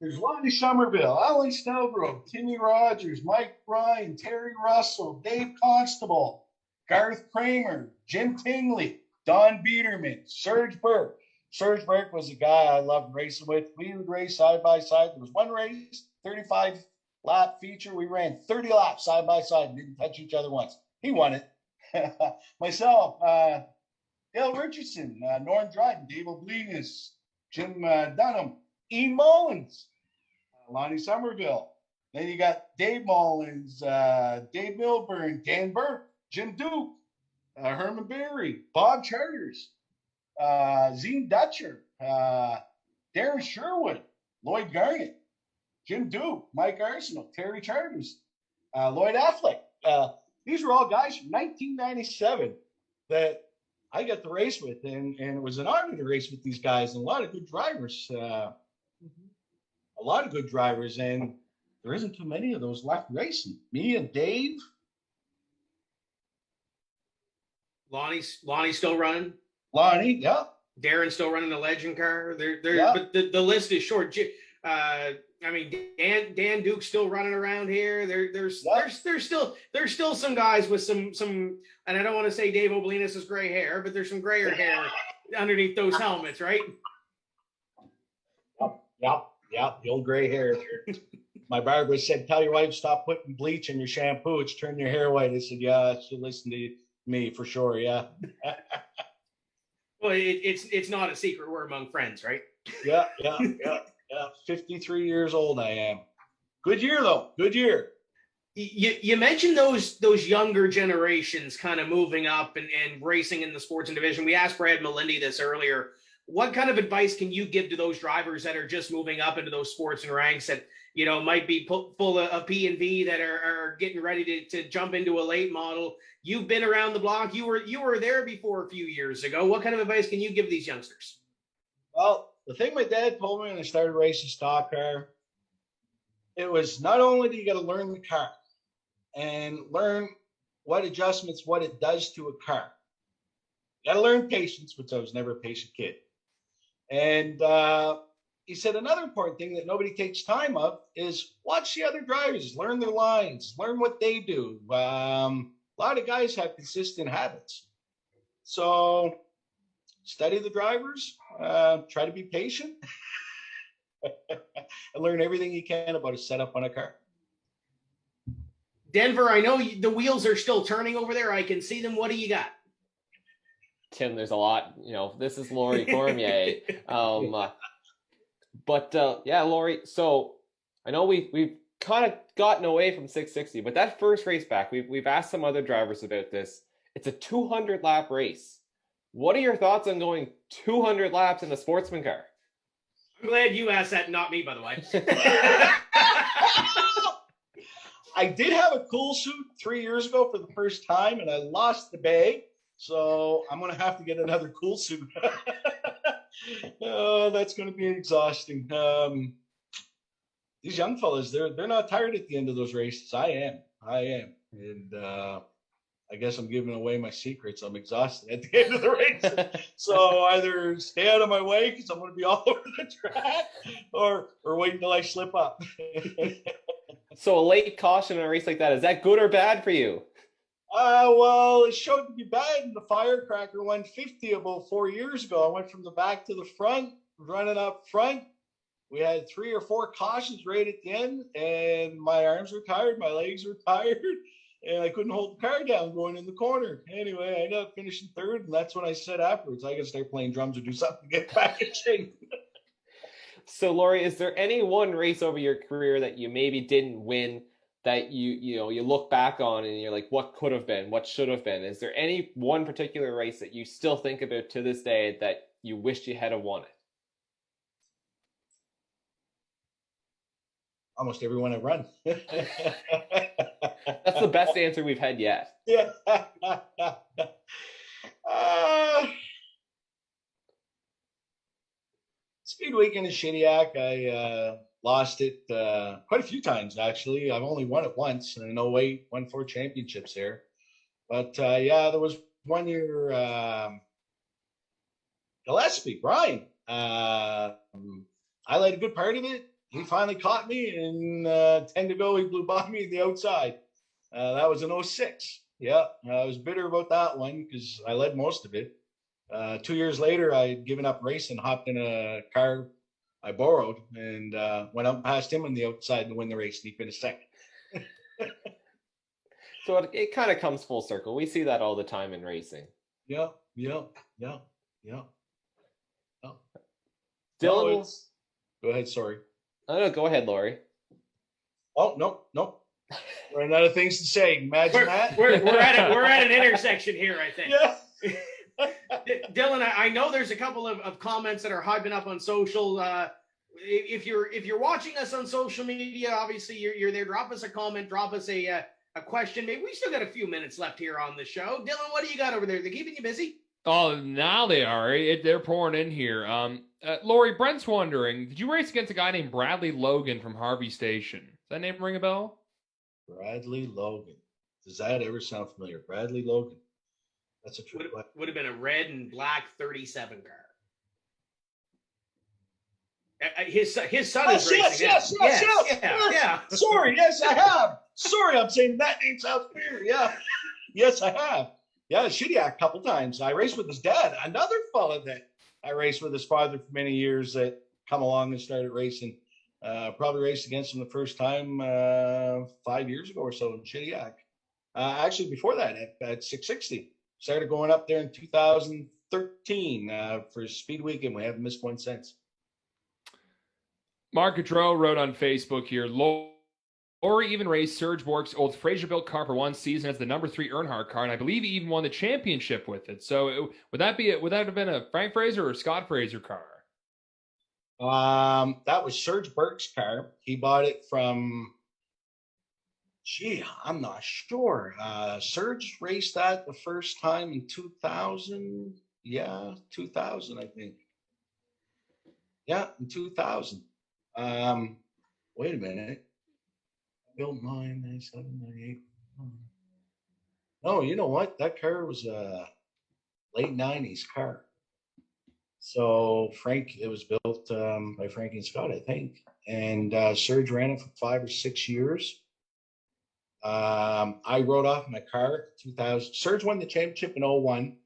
there's Lonnie Somerville, Alan Snellgrove, Timmy Rogers, Mike Bryan, Terry Russell, Dave Constable, Garth Kramer, Jim Tingley, Don Biederman, Serge Burke. Serge Burke was a guy I loved racing with. We would race side by side. There was one race, 35-lap feature. We ran 30 laps side by side and didn't touch each other once. He won it. Myself, Dale Richardson, Norm Dryden, Dave Oblinus, Jim Dunham, Ian Mullins, Lonnie Somerville. Then you got Dave Mullins, Dave Milburn, Dan Burke, Jim Duke, Herman Berry, Bob Charters, Zine Dutcher, Darren Sherwood, Lloyd Garnett, Jim Duke, Mike Arsenal, Terry Charters, Lloyd Affleck. These were all guys from 1997 that I got to race with, and it was an honor to race with these guys, and a lot of good drivers. And there isn't too many of those left racing. Me and Dave. Lonnie's still running. Lonnie, yeah. Darren's still running the legend car. Yeah. But the list is short. Dan Duke's still running around here. There's still some guys with some, and I don't want to say Dave Oblinus' gray hair, but there's some grayer hair underneath those helmets, right? Yeah, the old gray hair there. My barber said, tell your wife stop putting bleach in your shampoo. It's turning your hair white. I said, yeah, she'll listen to me for sure, yeah. Well, it's not a secret we're among friends, right? Yeah. 53 years old I am. Good year, though. Good year. You mentioned those younger generations kind of moving up and racing in the sports and division. We asked Brad Melendy this earlier. what kind of advice can you give to those drivers that are just moving up into those sports and ranks that, you know, might be full of P&V that are getting ready to jump into a late model? You've been around the block. You were there before a few years ago. What kind of advice can you give these youngsters? Well, the thing my dad told me when I started racing stock car, it was not only do you got to learn the car and learn what adjustments, what it does to a car. You got to learn patience, which I was never a patient kid. And he said another important thing that nobody takes time of is watch the other drivers, learn their lines, learn what they do. A lot of guys have consistent habits. So study the drivers, try to be patient, and learn everything you can about a setup on a car. Denver, I know the wheels are still turning over there. I can see them. What do you got? Tim, there's a lot. You know, this is Laurie Cormier. Yeah, Laurie. So I know we've kind of gotten away from 660, but that first race back, we've asked some other drivers about this. It's a 200 lap race. What are your thoughts on going 200 laps in a sportsman car? I'm glad you asked that, not me, by the way. I did have a cool suit 3 years ago for the first time, and I lost the bag. So I'm going to have to get another cool suit. Oh, that's going to be exhausting. These young fellas, they're not tired at the end of those races. I am. And I guess I'm giving away my secrets. I'm exhausted at the end of the race. So either stay out of my way because I'm going to be all over the track, or wait until I slip up. So a late caution in a race like that, is that good or bad for you? Well, it showed to be bad. And the firecracker went 50 about 4 years ago. I went from the back to the front, running up front. We had 3 or 4 cautions right at the end, and my arms were tired, my legs were tired, and I couldn't hold the car down going in the corner. Anyway, I ended up finishing third, and that's when I said afterwards, I got to start playing drums or do something to get back in shape. So, Laurie, is there any one race over your career that you maybe didn't win that you look back on and you're like, what could have been, what should have been? Is there any one particular race that you still think about to this day that you wished you had won it? Almost everyone I run. That's the best answer we've had yet. Yeah. Speed weekend in Shediac, I lost it quite a few times, actually. I've only won it once, and in 08, won 4 championships there. But yeah, there was one year, Gillespie, Brian. I led a good part of it. He finally caught me, and 10 to go, he blew by me in the outside. That was in 06. Yeah, I was bitter about that one because I led most of it. 2 years later, I had given up racing, hopped in a car I borrowed, and went up past him on the outside to win the race, and he finished second. So it kind of comes full circle. We see that all the time in racing. Yeah. Dylan, Go ahead, sorry. no, go ahead, Laurie. Oh, no. Running out of things to say. Imagine that. We're at an intersection here, I think. Yeah. Dylan, I know there's a couple of comments that are hyping up on social. If you're watching us on social media, obviously you're there. Drop us a comment. Drop us a question. Maybe we still got a few minutes left here on the show. Dylan, what do you got over there? They're keeping you busy? Oh, now they are. They're pouring in here. Laurie, Brent's wondering, did you race against a guy named Bradley Logan from Harvey Station? Does that name ring a bell? Bradley Logan. Does that ever sound familiar? Bradley Logan. That's a true. Would have been a red and black 37 car. His son is racing. Yes. Yeah. Sorry, yes, I have. Sorry, I'm saying that name sounds weird. Yeah. Yes, I have. Yeah, Shediac a couple times. I raced with his dad. Another fella that I raced with his father for many years that come along and started racing. Probably raced against him the first time 5 years ago or so in Shediac. Actually, before that, at 660. Started going up there in 2013 for Speed Weekend. We haven't missed one since. Mark Gaudreau wrote on Facebook here, Laurie even raced Serge Bork's old Fraser-built car for one season as the number 3 Earnhardt car, and I believe he even won the championship with it. So would that have been a Frank Fraser or Scott Fraser car? That was Serge Burke's car. He bought it from, I'm not sure. Serge raced that the first time in 2000. Yeah, 2000, I think. Yeah, in 2000. Wait a minute. I built mine 97, 98. No, you know what? That car was a late 90s car. So it was built by Frankie and Scott, I think. And Serge ran it for 5 or 6 years. I wrote off my car 2000. Serge won the championship in 01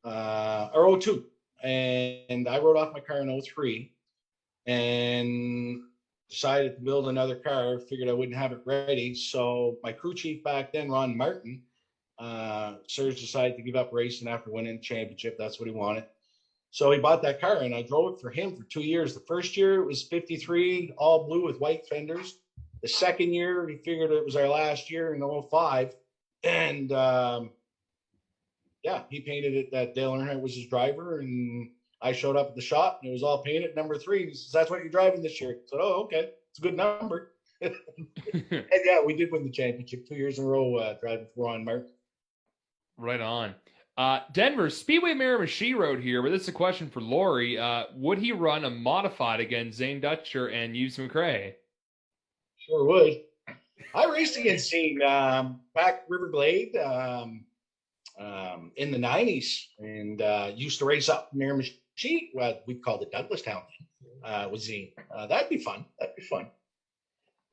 or 02. And I wrote off my car in 03 and decided to build another car. Figured I wouldn't have it ready. So my crew chief back then, Ron Martin, Serge decided to give up racing after winning the championship. That's what he wanted. So he bought that car and I drove it for him for 2 years. The first year it was 53, all blue with white fenders. The second year, he figured it was our last year in 05. And he painted it that Dale Earnhardt was his driver. And I showed up at the shop and it was all painted number 3. He says, "That's what you're driving this year." I said, "Oh, okay. It's a good number." And yeah, we did win the championship 2 years in a row driving for Ron Martin. Right on. Denver, Speedway Miramichi Road here, but this is a question for Laurie. Would he run a modified against Zane Dutcher and Hughes McRae? Sure would. I raced against Zane back River Glade in the 90s and used to race up Miramichi, what we called it Douglastown, with Zane. That'd be fun.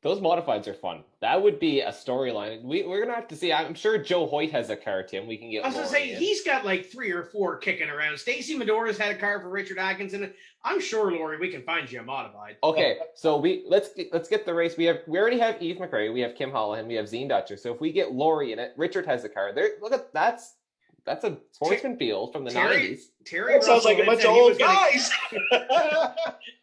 Those modifieds are fun. That would be a storyline. We're gonna have to see. I'm sure Joe Hoyt has a car, Tim. We can get. I was gonna say he's got like 3 or 4 kicking around. Stacy Medora's had a car for Richard Atkinson. I'm sure, Laurie, we can find you a modified. Okay, so let's get the race. We already have Eve McRae, we have Kim Hollihan, we have Zane Dutcher. So if we get Laurie in it, Richard has a car. There, look at that's a sportsman field from the 90s. That sounds like a bunch of old guys.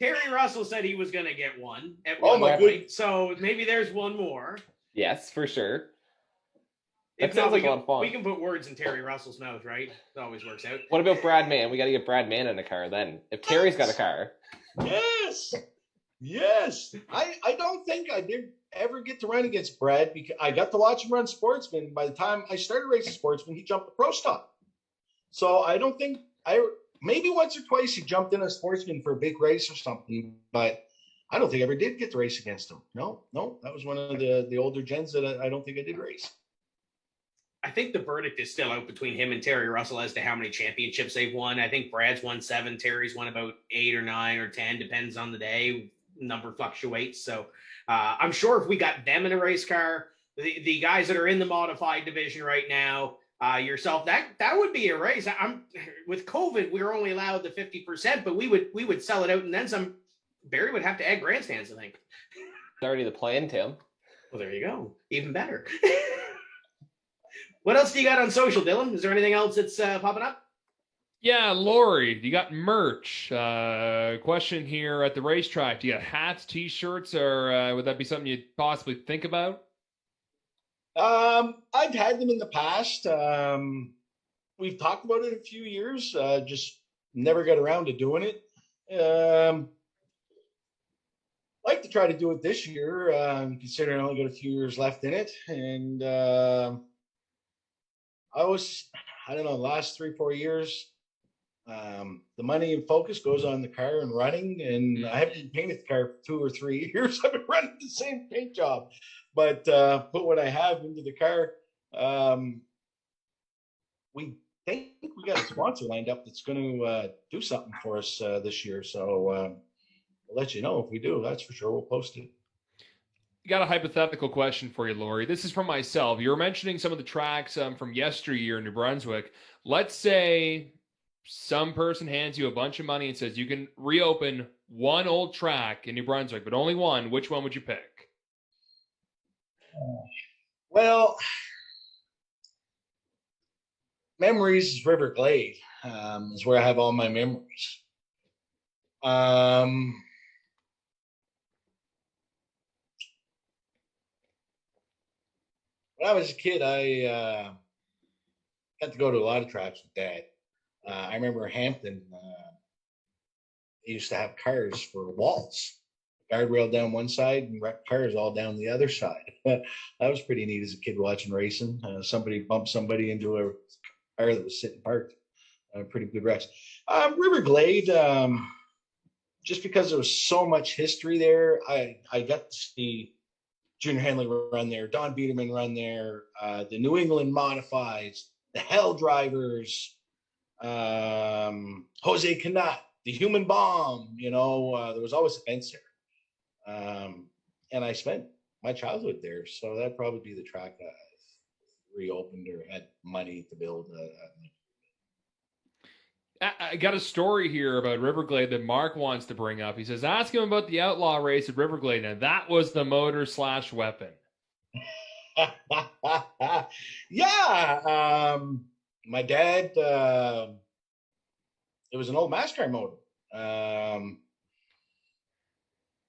Terry Russell said he was going to get one at Oh one my point, goodness. so maybe there's one more. Yes, for sure. If That sounds not, like a lot of fun. we can put words in Terry Russell's mouth, right? It always works out. What about Brad Mann? We got to get Brad Mann in a car then. If Terry's got a car. Yes. I don't think I did ever get to run against Brad because I got to watch him run Sportsman. By the time I started racing Sportsman, he jumped the Pro Stock. So I don't think maybe once or twice he jumped in a Sportsman for a big race or something, but I don't think I ever did get to race against him. No, that was one of the older gens that I don't think I did race. I think the verdict is still out between him and Terry Russell as to how many championships they've won. I think Brad's won 7, Terry's won about 8 or 9 or 10, depends on the day. Number fluctuates. So I'm sure if we got them in a race car, the guys that are in the modified division right now, yourself, that would be a race. With COVID, we were only allowed the 50%, but we would sell it out and then some. Barry would have to add grandstands, I think. It's already the plan, Tim. Well, there you go. Even better. What else do you got on social, Dylan? Is there anything else that's popping up? Yeah, Laurie, you got merch. Question here at the racetrack. Do you got hats, T-shirts, or would that be something you'd possibly think about? I've had them in the past. We've talked about it a few years, just never got around to doing it. Like to try to do it this year, considering I only got a few years left in it. And I don't know, the last 3-4 years, the money and focus goes on the car and running, and I haven't painted the car for 2 or 3 years. I've been running the same paint job, but put what I have into the car. We think we got a sponsor lined up that's going to do something for us this year. So we'll let you know if we do. That's for sure. We'll post it. Got a hypothetical question for you, Laurie. This is from myself. You were mentioning some of the tracks from yesteryear in New Brunswick. Let's say some person hands you a bunch of money and says you can reopen one old track in New Brunswick, but only one. Which one would you pick? Well, memories is River Glade, is where I have all my memories. when I was a kid, I got to go to a lot of tracks with Dad. I remember Hampton. They used to have cars for walls, guardrail down one side and cars all down the other side. That was pretty neat as a kid watching racing. Somebody bumped somebody into a car that was sitting parked. Pretty good wrecks. River Glade, just because there was so much history there, I got to see Junior Henley run there, Don Biederman run there, the New England Modifieds, the Hell Drivers, Jose Canat, the Human Bomb. There was always events there. And I spent my childhood there, so that'd probably be the track I reopened or had money to build. I got a story here about Riverglade that Mark wants to bring up. He says, ask him about the outlaw race at Riverglade. Now, that was the motor/weapon. Yeah. My dad, it was an old NASCAR motor.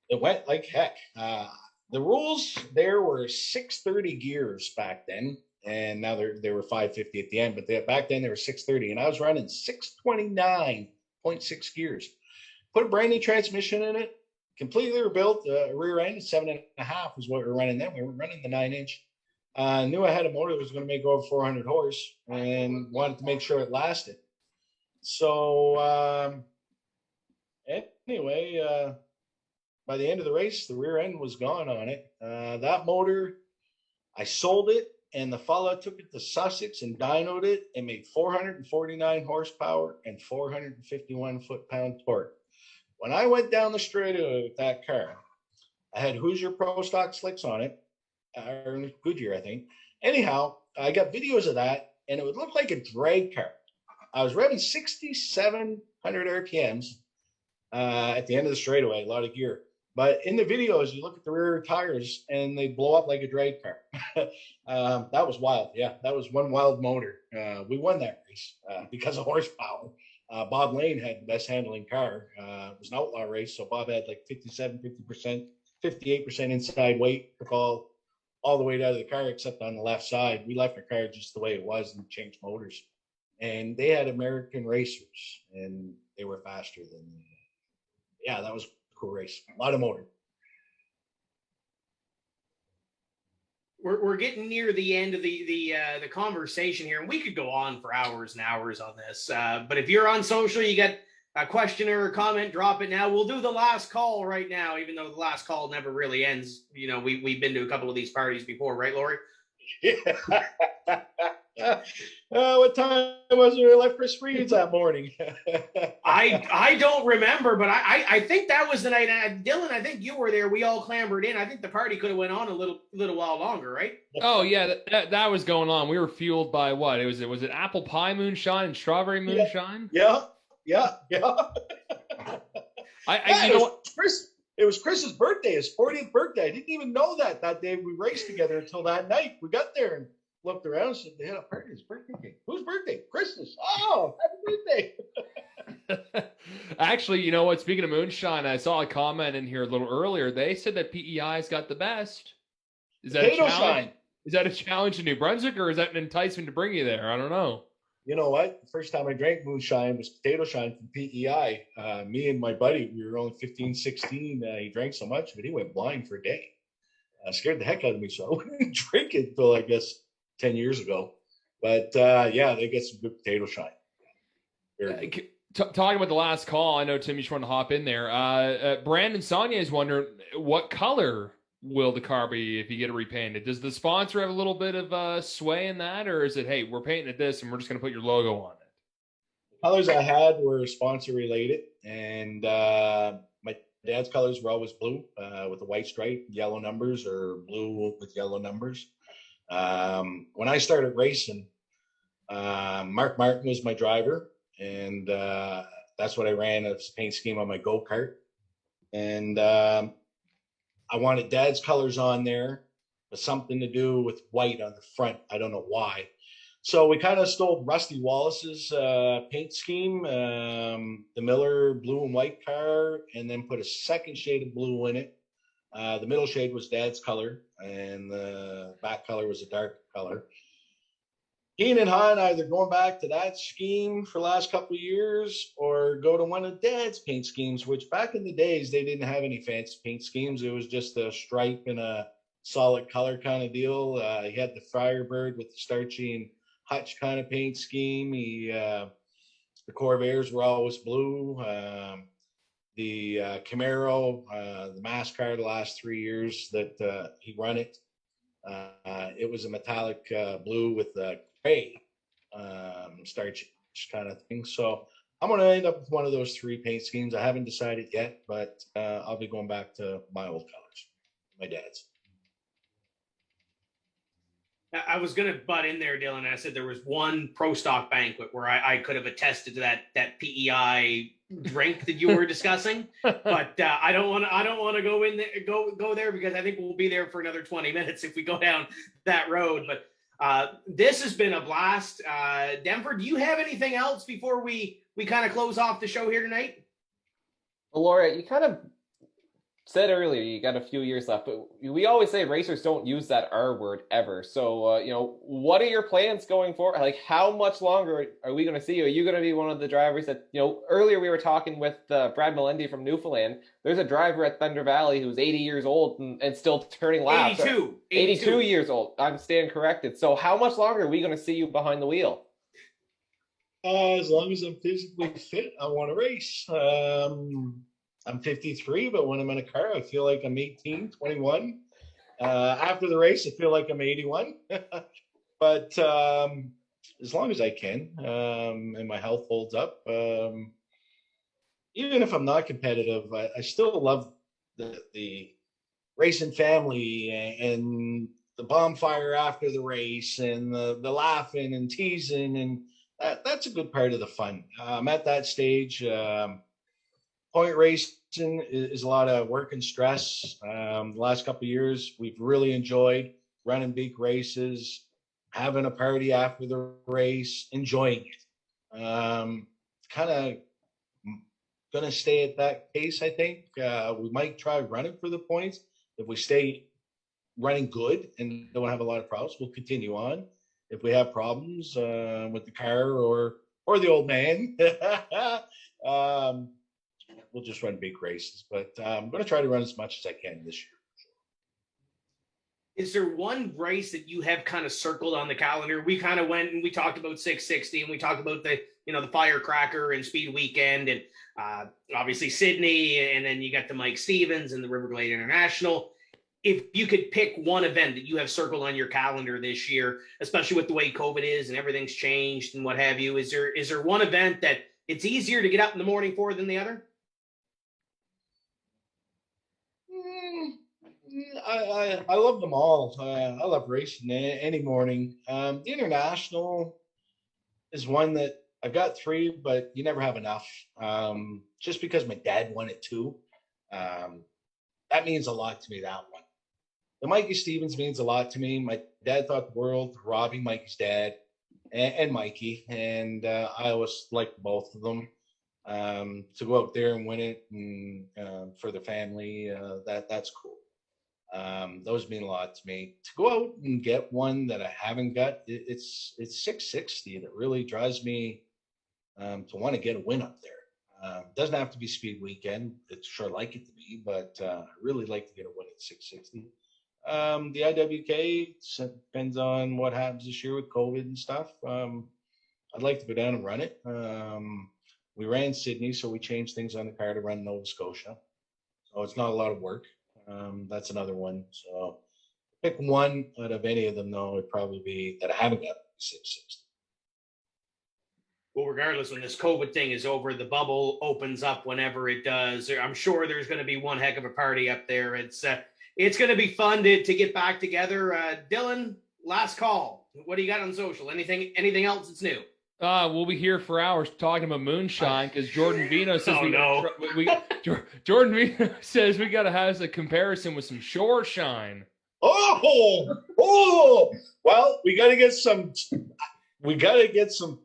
It went like heck. The rules there were 630 gears back then. And now they were 550 at the end, but back then they were 630, and I was running 629.6 gears. Put a brand new transmission in it, completely rebuilt. Rear end 7.5 was what we were running then. We were running the 9-inch. Knew I had a motor that was going to make over 400 horse, and wanted to make sure it lasted. So anyway, by the end of the race, the rear end was gone on it. That motor, I sold it. And the fella took it to Sussex and dynoed it and made 449 horsepower and 451 foot-pound torque. When I went down the straightaway with that car, I had Hoosier Pro Stock slicks on it, or Goodyear, I think. Anyhow, I got videos of that, and it would look like a drag car. I was revving 6,700 RPMs at the end of the straightaway, a lot of gear. But in the videos, you look at the rear tires and they blow up like a drag car. That was wild. Yeah, that was one wild motor. We won that race because of horsepower. Bob Lane had the best handling car. It was an outlaw race, so Bob had like 57, 50%, 58% inside weight. Took all the weight out of the car except on the left side. We left our car just the way it was and changed motors. And they had American racers, and they were faster than. Yeah, that was. Cool race, a lot of motor. We're getting near the end of the conversation here, and we could go on for hours and hours on this. But if you're on social, you got a question or a comment, drop it now. We'll do the last call right now, even though the last call never really ends. We've been to a couple of these parties before, right, Laurie? Yeah. What time was it we left Chris Reed's that morning? I don't remember, but I think that was the night. Dylan, I think you were there. We all clambered in. I think the party could have went on a little while longer, right? Oh yeah, that was going on. We were fueled by what? Was it apple pie moonshine and strawberry moonshine? Yeah. It was Chris's birthday, his 40th birthday. I didn't even know that day we raced together until that night. We got there and looked around and said, they had a party. His birthday cake. Whose birthday? Chris's. Oh, happy birthday. Actually, you know what? Speaking of moonshine, I saw a comment in here a little earlier. They said that PEI's got the best. Is that Potato a challenge? shine. Is that a challenge in New Brunswick, or is that an enticement to bring you there? I don't know. You know what? The first time I drank moonshine was potato shine from PEI. Me and my buddy, we were only 15, 16. He drank so much, but he went blind for a day. Scared the heck out of me, so I didn't drink it until, I guess, 10 years ago. But, yeah, they get some good potato shine. Talking about the last call, I know, Tim, you just want to hop in there. Brandon Sonia is wondering, what color will the car be if you get it repainted? Does the sponsor have a little bit of sway in that, or is it, hey, we're painting it this and we're just going to put your logo on it? The colors I had were sponsor related, and my dad's colors were always blue with a white stripe, yellow numbers, or blue with yellow numbers. When I started racing, Mark Martin was my driver, and that's what I ran as a paint scheme on my go-kart. And I wanted Dad's colors on there, but something to do with white on the front. I don't know why. So we kind of stole Rusty Wallace's paint scheme, the Miller blue and white car, and then put a second shade of blue in it. The middle shade was Dad's color, and the back color was a dark color. Keen and Han either going back to that scheme for the last couple of years or go to one of Dad's paint schemes, which back in the days, they didn't have any fancy paint schemes. It was just a stripe and a solid color kind of deal. He had the Firebird with the starchy and hutch kind of paint scheme. The Corvairs were always blue. The Camaro, the MassCar the last 3 years that he run it, it was a metallic blue with gray starch kind of thing. So I'm going to end up with one of those 3 paint schemes. I haven't decided yet, but I'll be going back to my old colors, my dad's. I was going to butt in there, Dylan. I said there was one pro stock banquet where I could have attested to that PEI drink that you were discussing, but I don't want to go in there, go there because I think we'll be there for another 20 minutes if we go down that road. But this has been a blast. Denver, do you have anything else before we kind of close off the show here tonight? Well, Laura, you kind of said earlier you got a few years left, but we always say racers don't use that R word ever. So, what are your plans going forward? Like, how much longer are we going to see you? Are you going to be one of the drivers that, earlier we were talking with Brad Melendy from Newfoundland. There's a driver at Thunder Valley who's 80 years old and still turning laps. 82 years old. I'm staying corrected. So how much longer are we going to see you behind the wheel? As long as I'm physically fit, I want to race. I'm 53, but when I'm in a car, I feel like I'm 18, 21. After the race, I feel like I'm 81. But as long as I can, and my health holds up, even if I'm not competitive, I still love the racing family and the bonfire after the race and the laughing and teasing. And that's a good part of the fun. I'm at that stage. Point racing is a lot of work and stress. The last couple of years, we've really enjoyed running big races, having a party after the race, enjoying it. Kind of going to stay at that pace, I think. We might try running for the points. If we stay running good and don't have a lot of problems, we'll continue on. If we have problems with the car or the old man, we'll just run big races, but I'm going to try to run as much as I can this year. Is there one race that you have kind of circled on the calendar? We kind of went and we talked about 660 and we talked about the Firecracker and Speed Weekend and obviously Sydney, and then you got the Mike Stevens and the Riverglade International. If you could pick one event that you have circled on your calendar this year, especially with the way COVID is and everything's changed and what have you, is there one event that it's easier to get up in the morning for than the other? I love them all. I love racing any morning. The International is one that I've got 3, but you never have enough. Just because my dad won it too. That means a lot to me, that one. The Mikey Stevens means a lot to me. My dad thought the world, Robbie, Mikey's dad, and Mikey. And I always liked both of them. To go out there and win it and for the family, that's cool. Those mean a lot to me. To go out and get one that I haven't got, it's 660 that really drives me to want to get a win up there. Doesn't have to be Speed Weekend. It's sure like it to be, but I really like to get a win at 660. The IWK depends on what happens this year with COVID and stuff. I'd like to go down and run it. We ran Sydney, so we changed things on the car to run Nova Scotia. So it's not a lot of work. That's another one. So pick one out of any of them, though, it'd probably be that I haven't got 660. Well, regardless, when this COVID thing is over, the bubble opens up whenever it does. I'm sure there's going to be one heck of a party up there. It's going to be fun to get back together. Dylan, last call. What do you got on social? Anything else that's new? We'll be here for hours talking about moonshine because Jordan Vino says Jordan Vino says we got to have a comparison with some shore shine. Oh! Well, we got to get some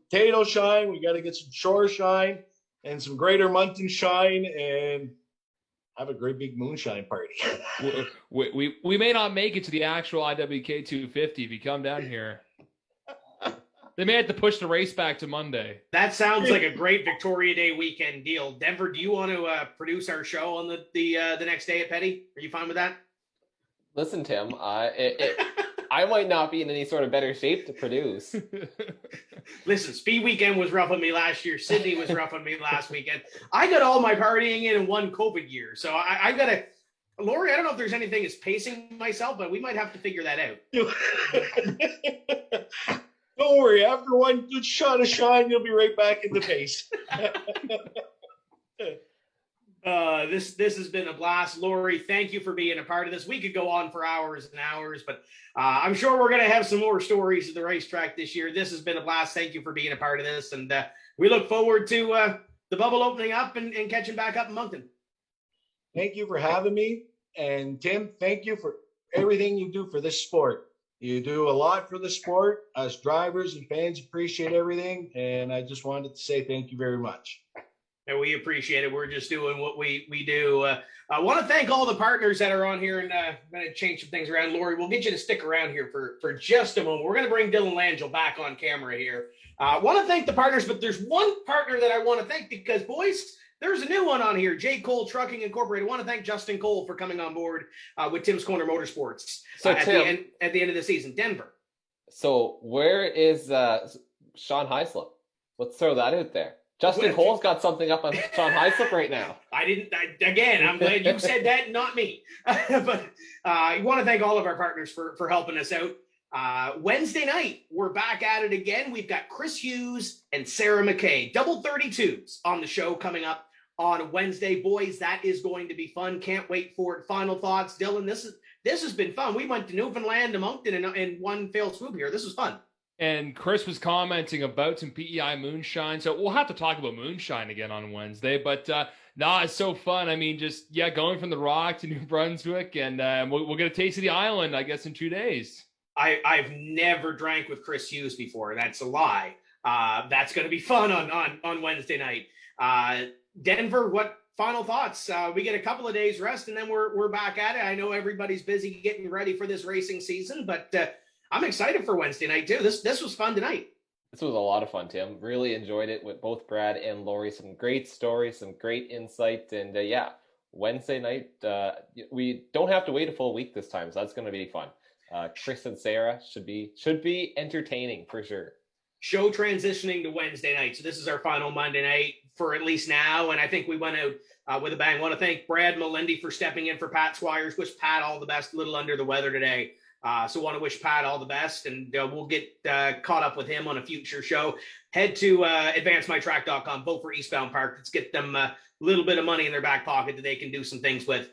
potato shine. We got to get some shore shine and some Greater Mountain shine. And have a great big moonshine party. We may not make it to the actual IWK 250 if you come down here. They may have to push the race back to Monday. That sounds like a great Victoria Day weekend deal. Denver, do you want to produce our show on the next day at Petty? Are you fine with that? Listen, Tim, I might not be in any sort of better shape to produce. Listen, Speed Weekend was rough on me last year. Sydney was rough on me last weekend. I got all my partying in one COVID year. So I got to, Laurie, I don't know if there's anything that's pacing myself, but we might have to figure that out. Don't worry. After one good shot of shine, you'll be right back in the pace. This has been a blast. Laurie, thank you for being a part of this. We could go on for hours and hours, but I'm sure we're going to have some more stories at the racetrack this year. This has been a blast. Thank you for being a part of this. And we look forward to the bubble opening up and catching back up in Moncton. Thank you for having me. And Tim, thank you for everything you do for this sport. You do a lot for the sport. Us drivers and fans appreciate everything. And I just wanted to say thank you very much. And we appreciate it. We're just doing what we do. I want to thank all the partners that are on here, and I'm going to change some things around. Laurie, we'll get you to stick around here for just a moment. We're going to bring Dylan Langell back on camera here. I want to thank the partners, but there's one partner that I want to thank because, boys, there's a new one on here, J. Cole Trucking Incorporated. I want to thank Justin Cole for coming on board with Tim's Corner Motorsports at the end of the season. Denver. So where is Sean Hyslop? Let's throw that out there. Justin Cole's got something up on Sean Hyslop right now. I'm glad you said that, not me. But I want to thank all of our partners for helping us out. Wednesday night, we're back at it again. We've got Chris Hughes and Sarah McKay, double 32s on the show coming up on Wednesday. Boys, that is going to be fun. Can't wait for it. Final thoughts, Dylan. This has been fun. We went to Newfoundland to Moncton in one fell swoop here. This was fun. And Chris was commenting about some PEI moonshine. So we'll have to talk about moonshine again on Wednesday. But it's so fun. I mean, going from the Rock to New Brunswick. And we'll get a taste of the island, I guess, in 2 days. I've never drank with Chris Hughes before. That's a lie. That's going to be fun on Wednesday night. Denver, what final thoughts? We get a couple of days rest, and then we're back at it. I know everybody's busy getting ready for this racing season, but I'm excited for Wednesday night too. This was fun tonight. This was a lot of fun, Tim. Really enjoyed it with both Brad and Laurie. Some great stories, some great insight, and Wednesday night. We don't have to wait a full week this time, so that's going to be fun. Chris and Sarah should be entertaining for sure. Show transitioning to Wednesday night, so this is our final Monday night for at least now, and I think we went out with a bang. I want to thank Brad Melendy for stepping in for Pat Squires. Wish Pat all the best. A little under the weather today. So want to wish Pat all the best, and we'll get caught up with him on a future show. Head to advancemytrack.com, vote for Eastbound Park. Let's get them a little bit of money in their back pocket that they can do some things with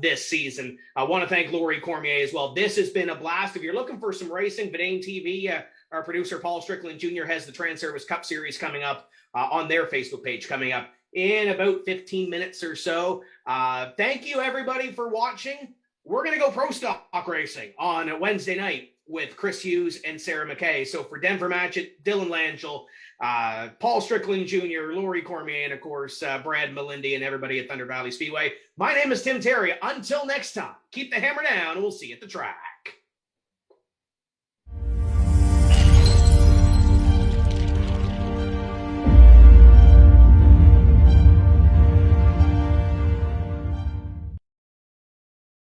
this season. I want to thank Laurie Cormier as well. This has been a blast. If you're looking for some racing, Vidane TV, our producer Paul Strickland Jr. has the Trans-Service Cup Series coming up on their Facebook page coming up in about 15 minutes or so. Thank you, everybody, for watching. We're going to go pro stock racing on Wednesday night with Chris Hughes and Sarah McKay. So for Denver Matchett, Dylan Langell, Paul Strickland Jr., Laurie Cormier, and of course, Brad Melendy and everybody at Thunder Valley Speedway. My name is Tim Terry. Until next time, keep the hammer down and we'll see you at the track.